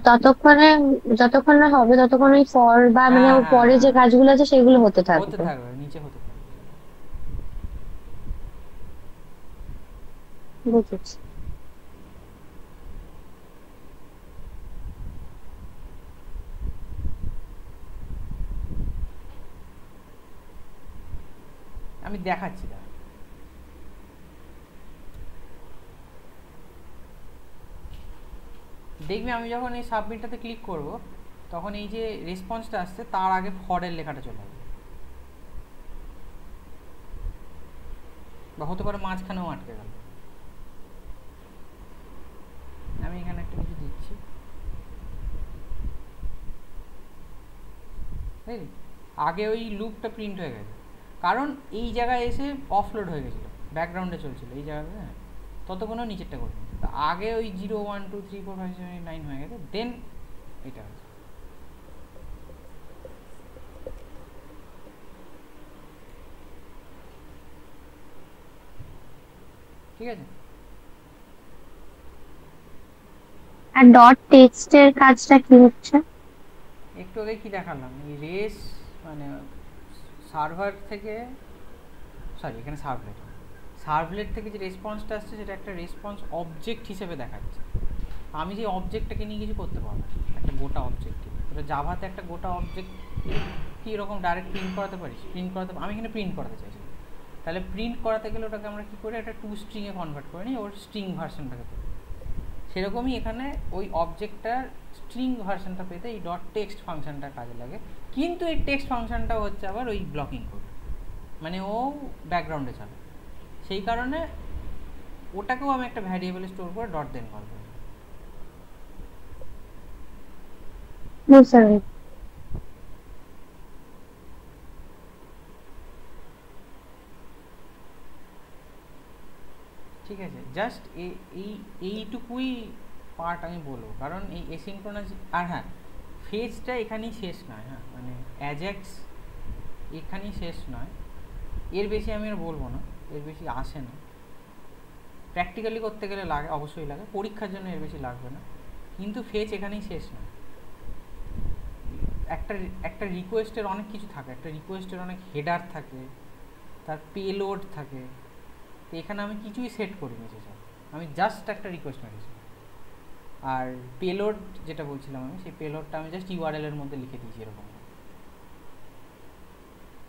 যতক্ষণ না হবে ততক্ষণ ওই ফর বা মানে হ্যাঁ ওর হ্যাঁ পরে যে হ্যাঁ, কাজগুলো আছে সেগুলো হতে হতে থাকবে। থাকবে, নিচে হতে থাকবে। বুঝেছি। আমি দেখাচ্ছি দাঁড়া। দেখবি আমি যখন এই সাবমিটটাতে ক্লিক করব তখন এই যে রেসপন্সটা আসছে তার আগে ফরের লেখাটা চলে যাবে, বা হতে পারে মাঝখানেও আটকে গেল। আমি এখানে একটা কিছু দিচ্ছি, বুঝলি? আগে ওই লুপটা প্রিন্ট হয়ে গেছে, কারণ এই জায়গায় এসে অফলোড হয়ে গেছিলো, ব্যাকগ্রাউন্ডে চলছিল এই জায়গাতে। হ্যাঁ, ততক্ষণও নিচেরটা করে নিচ্ছে। আগে ওই 0 1 2 3 4 5 6 7 8 9 হয়ে গেছে, দেন এটা হয়েছে। ঠিক আছে। আর ডট টেক্সটের কাজটা কি হচ্ছে? একটু আগে কি দেখালাম, এই রেস মানে সার্ভার থেকে, সরি এখানে সার্ভলেট থেকে যে রেসপন্সটা আসছে সেটা একটা রেসপন্স অবজেক্ট হিসেবে দেখাচ্ছে। আমি যে অবজেক্টটাকে নিয়ে কিছু করতে পারবো, একটা গোটা অবজেক্ট। এটা জাভাতে একটা গোটা অবজেক্ট কি এরকম ডাইরেক্ট প্রিন্ট করাতে পারিস? আমি এখানে প্রিন্ট করাতে চাইছি, তাহলে প্রিন্ট করাতে গেলে ওটাকে আমরা কী করে একটা 2 স্ট্রিংয়ে কনভার্ট করে নিই, ওর স্ট্রিং ভার্সনটাকে পেতে। সেরকমই এখানে ওই অবজেক্টটার স্ট্রিং ভার্সনটা পেতে এই ডট টেক্সট ফাংশনটা কাজে লাগে। কিন্তু এই টেক্সট ফাংশনটা হচ্ছে আবার ওই ব্লকিং কোড, মানে ও ব্যাকগ্রাউন্ডে চলে। সেই কারণে ওটাকেও আমি একটা ভ্যারিয়েবলে স্টোর করে ডট দেন কল করি। বুঝতে পেরেছি। ঠিক আছে, জাস্ট এইটুকুই পার্ট আমি বলবো, কারণ এই এসিনক্রোনাস। আর হ্যাঁ, ফেজটা এখানেই শেষ নয়। হ্যাঁ, মানে অ্যাজাক্স এখানেই শেষ নয়, এর বেশি আমি আর বলবো না, এর বেশি আসে না। প্র্যাকটিক্যালি করতে গেলে লাগে, অবশ্যই লাগে, পরীক্ষার জন্য এর বেশি লাগবে না। কিন্তু ফেজ এখানেই শেষ নয়। একটা রিকোয়েস্টের অনেক কিছু থাকে, একটা রিকোয়েস্টের অনেক হেডার থাকে, তার পেলোড থাকে। তো এখানে আমি কিছুই সেট করিনি সেসব, আমি জাস্ট একটা রিকোয়েস্ট মেরেছি। আর পেলোড যেটা বলছিলাম আমি, সেই পেলোডটা আমি জাস্ট ইউআরএল এর মধ্যে লিখে দিয়েছি এরকম।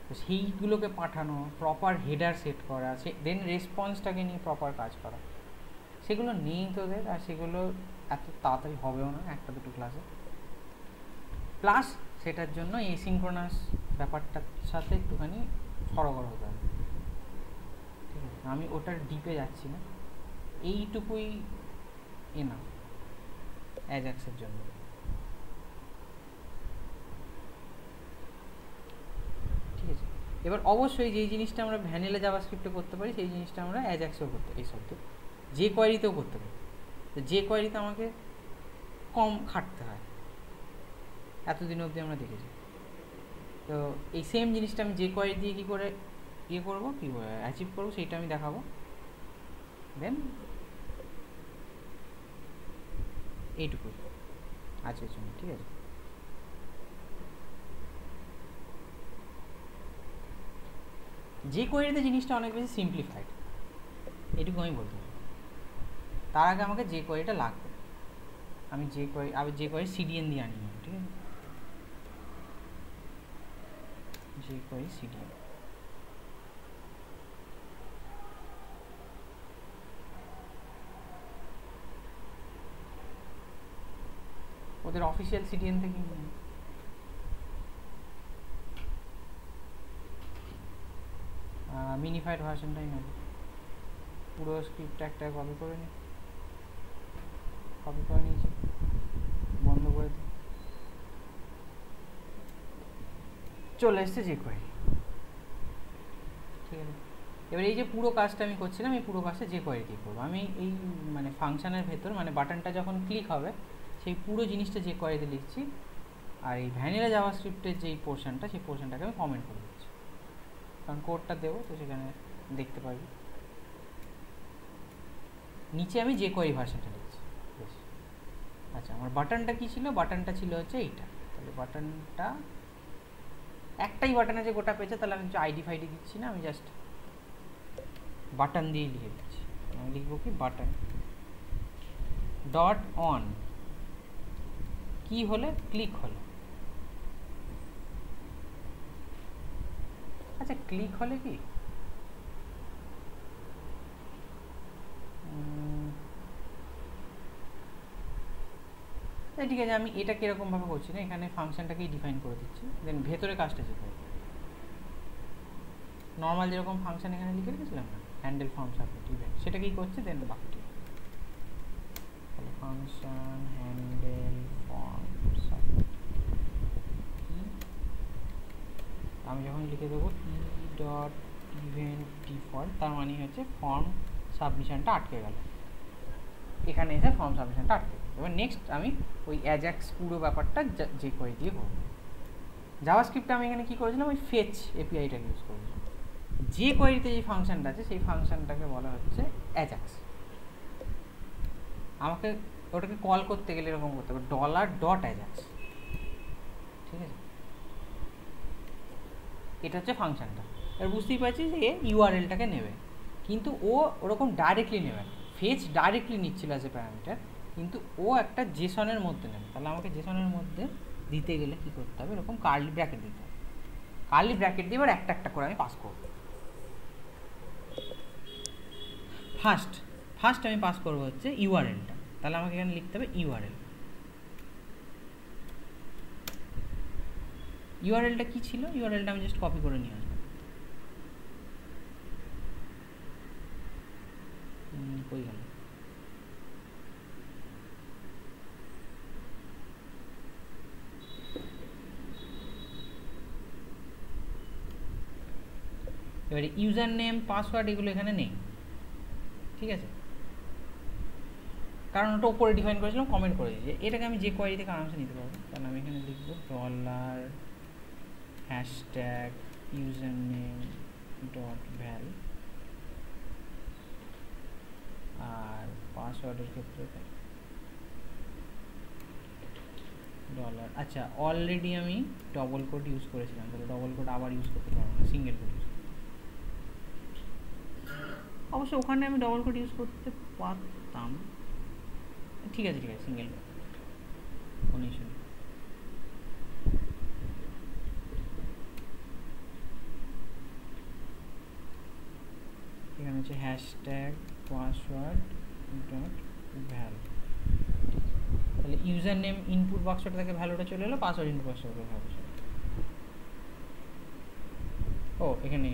তো সেইগুলোকে পাঠানো, প্রপার হেডার সেট করা, দেন রেসপন্সটাকে নিয়ে প্রপার কাজ করা, সেগুলো নেই তোদের। আর সেগুলো এত তাড়াতাড়ি হবেও না একটা দুটো ক্লাসে। প্লাস সেটার জন্য এসিনক্রোনাস ব্যাপারটার সাথে একটুখানি সরগর হতে হবে। ঠিক আছে, আমি ওটার ডিপে যাচ্ছি না, এইটুকুই এনা। অ্যাজাক্সের জন্য। ঠিক আছে, এবার অবশ্যই যেই জিনিসটা আমরা ভ্যানিলা জাভাস্ক্রিপ্টে করতে পারি সেই জিনিসটা আমরা অ্যাজাক্সেও করতে, এই শব্দ যে কোয়ারিতেও করতে পারি। তো যে কোয়ারিতে আমাকে কম খাটতে হয়, এতদিন অবধি আমরা দেখেছি। তো এই সেম জিনিসটা আমি যে কোয়ারি দিয়ে কী করে ইয়ে করবো, কী অ্যাচিভ করবো, সেইটা আমি দেখাবো দেন। এইটুকু আজকের জন্য, ঠিক আছে। যে কোয়ারিতে জিনিসটা অনেক বেশি সিম্পলিফাইড, এটুকু আমি বলতে পারি। তার আগে আমাকে যে কোয়ারিটা লাগবে, আমি যে কোয়ারি সিডিএন দিয়ে আনি, ঠিক আছে, যে কোয়ারি সিডিএন। ওদের অফিসিয়াল সিডিএন থেকে মিনিফাইড ভার্সনটাই নেব। পুরো স্ক্রিপ্টটা একটা কপি করে নিয়েছি, বন্ধ করে দিই, চলে এসছে যে কোয়ারি। ঠিক আছে, এবার এই যে পুরো কাজটা আমি করছিলাম, এই পুরো কাজটা যে কোয়ারি দিয়ে করবো। আমি এই মানে ফাংশনের ভেতর, মানে বাটনটা যখন ক্লিক হবে সেই পুরো জিনিসটা যে কোয়ারিতে লিখছি, আর এই ভ্যানিলা জাভাস্ক্রিপ্টের যেই পোর্শনটা, সেই পোর্শনটাকে আমি কমেন্ট করে দিচ্ছি, কারণ কোডটা দেবো তো সেখানে দেখতে পারবি। নিচে আমি যে কোয়ারি ভার্সনটা লিখছি। বেশ, আচ্ছা, আমার বাটনটা কী ছিল? বাটনটা ছিল হচ্ছে এইটা। তাহলে বাটনটা একটাই বাটন আছে গোটা পেজে, তাহলে আমি কিছু আইডি ফাইডি দিচ্ছি না, আমি জাস্ট বাটন দিয়েই লিখে দিচ্ছি। আমি লিখবো কি, বাটন ডট অন, কি হলে ক্লিক হলো। আচ্ছা, ক্লিক হলে কি ঠিক আছে, আমি এটা কীরকমভাবে করছি না, এখানে ফাংশনটাকেই ডিফাইন করে দিচ্ছি, দেন ভেতরে কাজটা যেতে হবে। নর্মাল যেরকম ফাংশন এখানে লিখে রেখেছিলাম না, হ্যান্ডেল ফর্ম সাবমিট ইভেন্ট, সেটাকেই করছে, দেন বাকিটি তাহলে ফাংশন হ্যান্ডেল ফর্ম সাবমিট। আমি যখন লিখে দেবো ই ডট ইভেন্ট ডিফল্ট, তার মানে হচ্ছে ফর্ম সাবমিশনটা আটকে গেল, এখানে এসে ফর্ম সাবমিশনটা আটকে গেল। এবার নেক্সট আমি ওই অ্যাজাক্স পুরো ব্যাপারটা যে কোয়ারি দিয়ে করবো। জাভাস্ক্রিপ্টে আমি এখানে কী করেছিলাম, ওই ফেচ এপিআইটাকে ইউজ করেছিলাম। যে কোয়ারিতে যে ফাংশনটা আছে সেই ফাংশনটাকে বলা হচ্ছে অ্যাজাক্স। আমাকে ওটাকে কল করতে গেলে এরকম করতে হবে, $.ajax, ঠিক আছে। এটা হচ্ছে ফাংশনটা। এবার বুঝতেই পারছি যে এ ইউআরএলটাকে নেবে, কিন্তু ও ওরকম ডাইরেক্টলি নেবে না। ফেচ ডাইরেক্টলি নিচ্ছিল অ্যাজ এ প্যারামিটার, কিন্তু ও একটা জেসনের মধ্যে নেবে। তাহলে আমাকে জেসনের মধ্যে দিতে গেলে কী করতে হবে, এরকম কার্লি ব্র্যাকেট দিতে হবে। কার্লি ব্র্যাকেট দিয়ে এবার একটা একটা করে আমি পাস করব। ফার্স্ট আমি পাস করবো হচ্ছে ইউআরএলটা, তাহলে আমাকে এখানে লিখতে হবে ইউআরএল। ইউআরএলটা কী ছিল? ইউআরএলটা আমি জাস্ট কপি করে নিয়ে আসবো। কই গেল? এবারে ইউজার নেম, পাসওয়ার্ড এগুলো এখানে নেই, ঠিক আছে, কারণ ওটা ওপরে ডিফাইন করেছিলাম, কমেন্ট করে দিয়েছি। এটাকে আমি যে কোয়ারি থেকে আরামসে নিতে পারবো। তাহলে আমি এখানে লিখবো $#username.val, আর পাসওয়ার্ডের ক্ষেত্রে $। আচ্ছা, অলরেডি আমি ডবল কোড ইউজ করেছিলাম, তাহলে ডবল কোড আবার ইউজ করতে পারবো না, সিঙ্গেল কোড ইউজ। অবশ্য ওখানে আমি ডবল কোড ইউজ করতে পারতাম, ঠিক আছে, সিঙ্গেল কোড, কোনো ইস্যু নেই। এখানে হচ্ছে #password.val, তাহলে ইউজার নেম ইনপুট বক্সটা থেকে ভ্যালুটা চলে এলো, পাসওয়ার্ড ইনপুট বক্সটা থেকে ভ্যালু চলে এলো। ও এখানে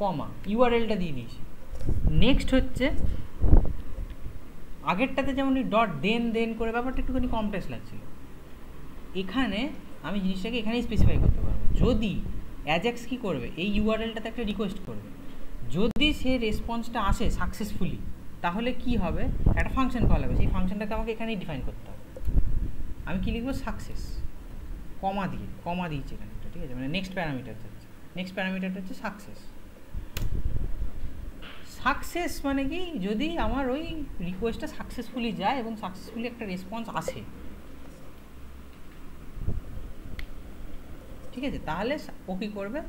কমা ইউআরএলটা দিয়ে দিয়েছি। নেক্সট হচ্ছে আগেরটাতে যেমন ডট দেন দেন করে ব্যাপারটা একটুখানি কমপ্লেক্স লাগছিল, এখানে আমি জিনিসটাকে এখানেই স্পেসিফাই করতে পারবো। যদি অ্যাজাক্স কী করবে, এই ইউআরএলটাতে একটা রিকোয়েস্ট করবে, যদি সে রেসপন্সটা আসে সাকসেসফুলি তাহলে কি হবে, একটা ফাংশন কল হবে, সেই ফাংশনটাকে আমাকে এখানেই ডিফাইন করতে হবে। আমি কী লিখবো, সাকসেস, কমা দিয়েছি এখানে, ঠিক আছে, মানে নেক্সট প্যারামিটার যাচ্ছে, নেক্সট প্যারামিটারটা হচ্ছে সাকসেস। সাকসেস মানে কি, যদি আমার ওই রিকোয়েস্টটা সাকসেসফুলি যায় এবং সাকসেসফুলি একটা রেসপন্স আসে, ঠিক আছে, তাহলে ও কী করবে,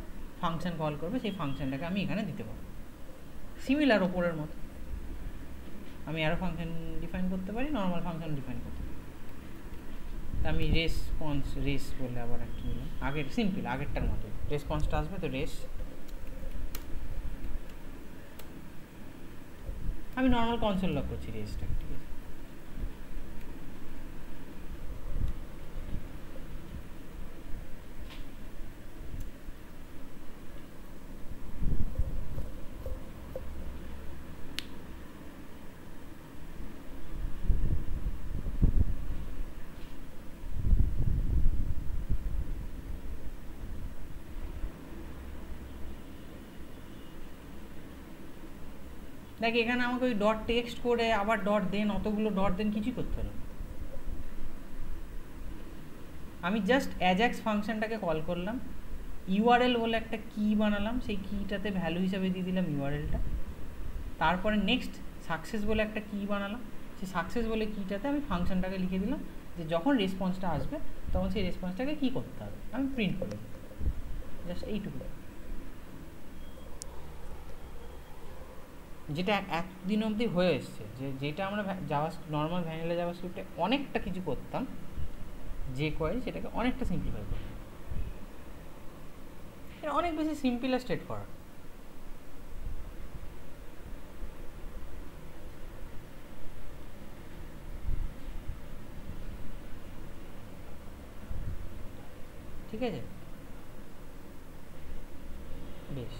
ফাংশন কল করবে, সেই ফাংশনটাকে আমি এখানে দিতে পারবো। সিমিলার ওপরের মতো আমি আরও ফাংশন ডিফাইন করতে পারি, নর্মাল ফাংশন ডিফাইন করতে পারি। আমি রেস বলে আবার একটা নিলাম, আগের সিম্পল আগেরটার মতো রেসপন্সটা আসবে, তো রেস, আমি নর্মাল কনসোল লক করছি রেসটাকে, ঠিক আছে। দেখ এখানে আমাকে ওই ডট টেক্সট করে আবার ডট দেন, অতগুলো ডট দেন কিছুই করতে হলো, আমি জাস্ট অ্যাজাক্স ফাংশনটাকে কল করলাম, ইউআরএল বলে একটা কি বানালাম, সেই কিটাতে ভ্যালু হিসাবে দিয়ে দিলাম ইউআরএলটা, তারপরে নেক্সট সাকসেস বলে একটা কি বানালাম, সেই সাকসেস বলে কিটাতে আমি ফাংশনটাকে লিখে দিলাম যে যখন রেসপন্সটা আসবে তখন সেই রেসপন্সটাকে কী করতে হবে, আমি প্রিন্ট করে দিই, জাস্ট এইটুকু। যেটা একদিন অবধি হয়ে এসছে, যেটা আমরা নর্মাল ভ্যানিলা জাভাস্ক্রিপ্টে অনেকটা কিছু করতাম, যে কোয়েরি সেটাকে অনেকটা সিম্পলিফাই করতাম, এটা অনেক বেশি সিম্পল আর স্ট্রেট ফরওয়ার্ড। ঠিক আছে, বেশ।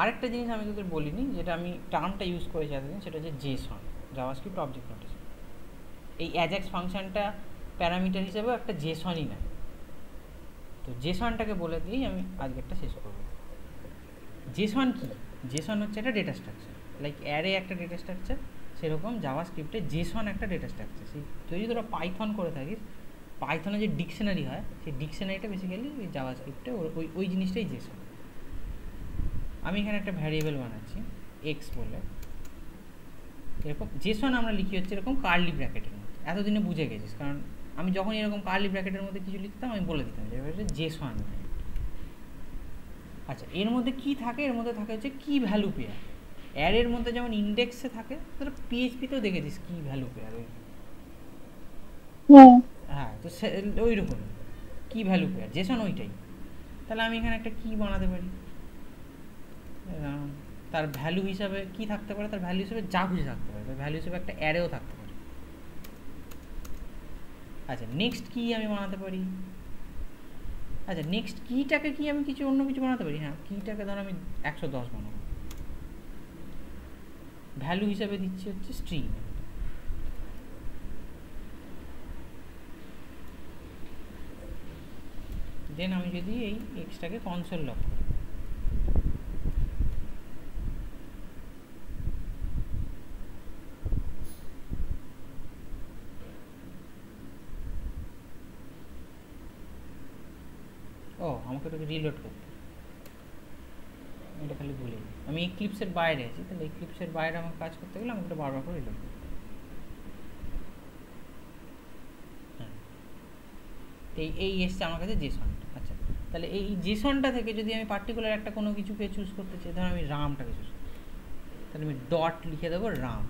আরেকটা জিনিস আমি তোদের বলিনি, যেটা আমি টার্মটা ইউজ করেছি এতদিন, সেটা হচ্ছে জেসন, জাভাস্ক্রিপ্ট অবজেক্ট নোটেশন। এই অ্যাজাক্স ফাংশনটা প্যারামিটার হিসেবেও একটা জেসনই নেয়, তো জেসনটাকে বলে দিয়েই আমি আজকেরটা শেষ করব। জেসন কি, জেসন হচ্ছে একটা ডেটা স্ট্রাকচার, লাইক অ্যারে একটা ডেটা স্ট্রাকচার, সেরকম জাভাস্ক্রিপ্টে জেসন একটা ডেটা স্ট্রাকচার। সেই যদি তোরা পাইথন করে থাকিস, পাইথনে যে ডিকশনারি হয়, সেই ডিকশনারিটা বেসিক্যালি ওই জাভাস্ক্রিপ্টে ওই জিনিসটাই জেসন। আমি এখানে একটা ভ্যারিয়েবল বানাচ্ছি এক্স বলে, এরকম জেসন আমরা লিখি হচ্ছে এরকম কার্লি ব্র্যাকেটের মধ্যে, এতদিনে বুঝে গেছিস, কারণ আমি যখন এরকম কার্লি ব্র্যাকেটের মধ্যে কিছু লিখতাম আমি বলে দিতাম যে জেসন। আচ্ছা, এর মধ্যে কি থাকে, এর মধ্যে থাকে হচ্ছে কি ভ্যালু পেয়ার। অ্যারের মধ্যে যেমন ইন্ডেক্সে থাকে, তোরা পিএইচপিতেও দেখেছিস কি ভ্যালু পেয়ার, ওই হ্যাঁ, তো ওই রকম কি ভ্যালু পেয়ার জেসন ওইটাই। তাহলে আমি এখানে একটা কি বানাতে পারি, তার ভ্যালু হিসাবে কি থাকতে পারে, তার ভ্যালু হিসেবে যা খুশি থাকতে পারে, তার ভ্যালু হিসেবে একটা অ্যারেও থাকতে পারে। আচ্ছা, নেক্সট কি আমি বানাতে পারি, আচ্ছা নেক্সট কিটাকে কি আমি কিছু অন্য কিছু বানাতে পারি, হ্যাঁ কিটাকে ধর আমি 110 বানাবো, ভ্যালু হিসাবে দিচ্ছি হচ্ছে স্ট্রিং। দেন আমি যদি এই এক্সটাকে কনসোল লক করি, ও আমাকে এটাকে রিলোড করতে, এটা খালি ভুলে যাই, আমি এক্লিপসের বাইরে আছি, তাহলে এক্লিপসের বাইরে আমার কাজ করতে গেলে আমাকে এটা বারবার করে রিলোড করতে। হ্যাঁ, এই এসছে আমার কাছে জেসনটা। আচ্ছা, তাহলে এই জেসনটা থেকে যদি আমি পার্টিকুলার একটা কোনো কিছুকে চুজ করতে চাই, ধর আমি রামটাকে চুজ করতে, তাহলে আমি ডট লিখে দেবো রাম,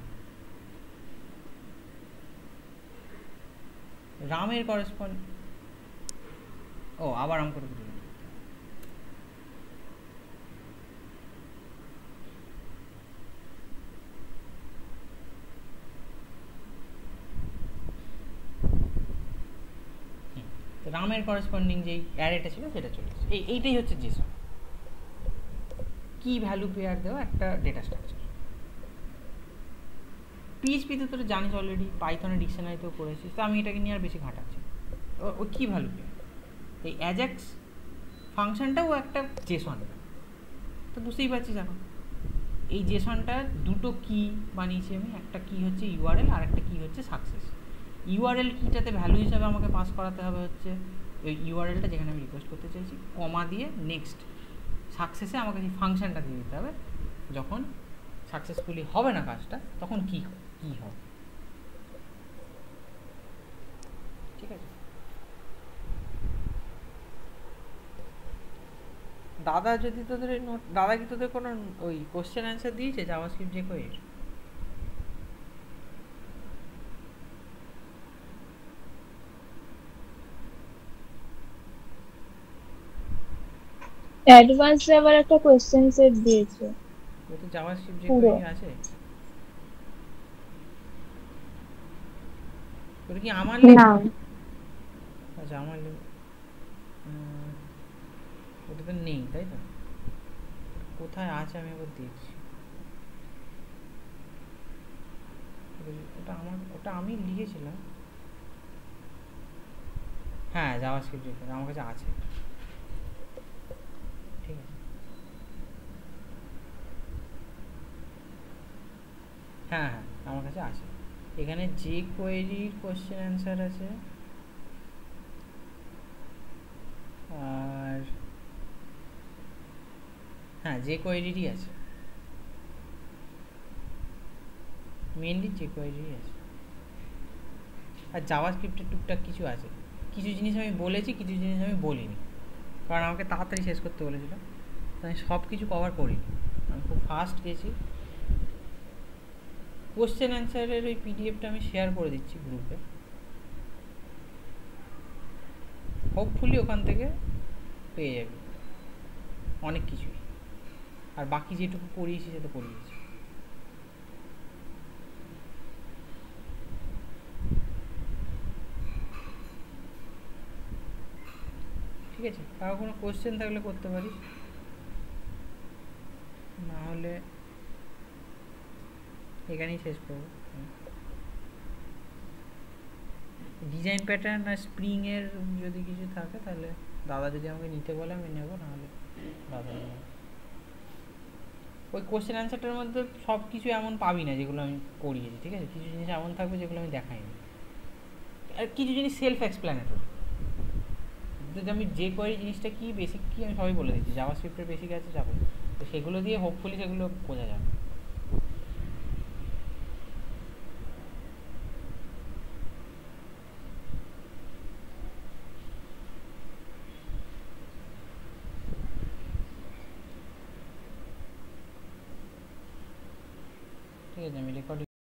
রামের করেসপন্ড, ও আবার রাম করে দিল। রামের করেসপন্ডিং যেই অ্যারেটা ছিল সেটা চলে এসেছে, এইটাই হচ্ছে জেসন। কি কি ভ্যালু পেয়ার দেওয়া একটা ডেটা স্ট্রাকচার। পিএইচপিতে তোরা জানিস অলরেডি, পাইথনের ডিকশনারিতেও পড়েছিস, তো আমি এটাকে নিয়ে আর বেশি ঘাটাচ্ছি। ও কী ভ্যালু পেয়ার, এই অ্যাজাক্স ফাংশনটাও একটা জেসন, তো বুঝতেই পারছিস এখন এই জেসনটার দুটো কি বানিয়েছি আমি, একটা কি হচ্ছে ইউআরএল আর একটা কি হচ্ছে সাকসেস। ইউআরএল কিটাতে ভ্যালু হিসাবে আমাকে পাস করাতে হবে হচ্ছে ওই ইউআরএলটা যেখানে আমি রিকোয়েস্ট করতে চাইছি, কমা দিয়ে নেক্সট। সাকসেসে আমাকে সেই ফাংশনটা দিয়ে দিতে হবে, যখন সাকসেসফুলি হবে না কাজটা তখন কি কি হবে। ঠিক আছে, দাদা যদি তোদের নোট, দাদা কি তোদের কোনো ওই কোশ্চেন অ্যান্সার দিয়েছে জাভাস্ক্রিপ্ট যে কোয়ের? অ্যাডভান্সে আবার একটা কোশ্চেন সেট দিয়েছে। ওতে জাভাস্ক্রিপ্ট যে পুরো কোয়েরি আছে? ওটা কি আমার না লেখা? আচ্ছা আমার লেখা, ওটা তো নেই তাই তো, কোথায় আছে আমি আবার দেখছি। ওটা আমার, ওটা আমি লিখেছিলাম। হ্যাঁ জাভাস্ক্রিপ্ট যে কোয়েরি আমার কাছে আছে, ঠিক আছে। হ্যাঁ হ্যাঁ আমার কাছে আছে, এখানে যে কোয়েরির কোশ্চেন অ্যান্সার আছে, আর হ্যাঁ যে কোয়েরিরই আছে, মেনলি যে কোয়েরিরই আছে। আর জাভাস্ক্রিপ্টের টুকটাক কিছু আছে, কিছু জিনিস আমি বলেছি, কিছু জিনিস আমি বলিনি, কারণ আমাকে তাড়াতাড়ি শেষ করতে বলেছিল, তো আমি সব কিছু কভার করিনি, আমি খুব ফাস্ট গেছি। কোশ্চেন অ্যান্সারের ওই পিডিএফটা আমি শেয়ার করে দিচ্ছি গ্রুপে, হোপফুলি ওখান থেকে পেয়ে যাবি অনেক কিছুই, আর বাকি যেটুকু পড়িয়েছি সেটা পড়িয়েছি। ঠিক আছে, কারো কোনো কোশ্চেন থাকলে করতে পারিস, না হলে এখানেই শেষ করবো। ডিজাইন প্যাটার্ন আর স্প্রিংয়ের যদি কিছু থাকে তাহলে দাদা যদি আমাকে নিতে বলে আমি নেবো, নাহলে দাদা নেবে। ওই কোশ্চেন অ্যান্সারটার মধ্যে সব কিছু এমন পাবি না যেগুলো আমি করিয়েছি, ঠিক আছে, কিছু জিনিস এমন থাকবে যেগুলো আমি দেখাইনি, আর কিছু জিনিস সেলফ এক্সপ্ল্যানেটরি। যদি আমি যে কোয়েরি জিনিসটা কি বেসিক কি আমি সবাই বলে দিচ্ছি, জাভাস্ক্রিপ্টের বেসিক আছে যাবে, তো সেগুলো দিয়ে হোপফুলি সেগুলো বোঝা যাবে।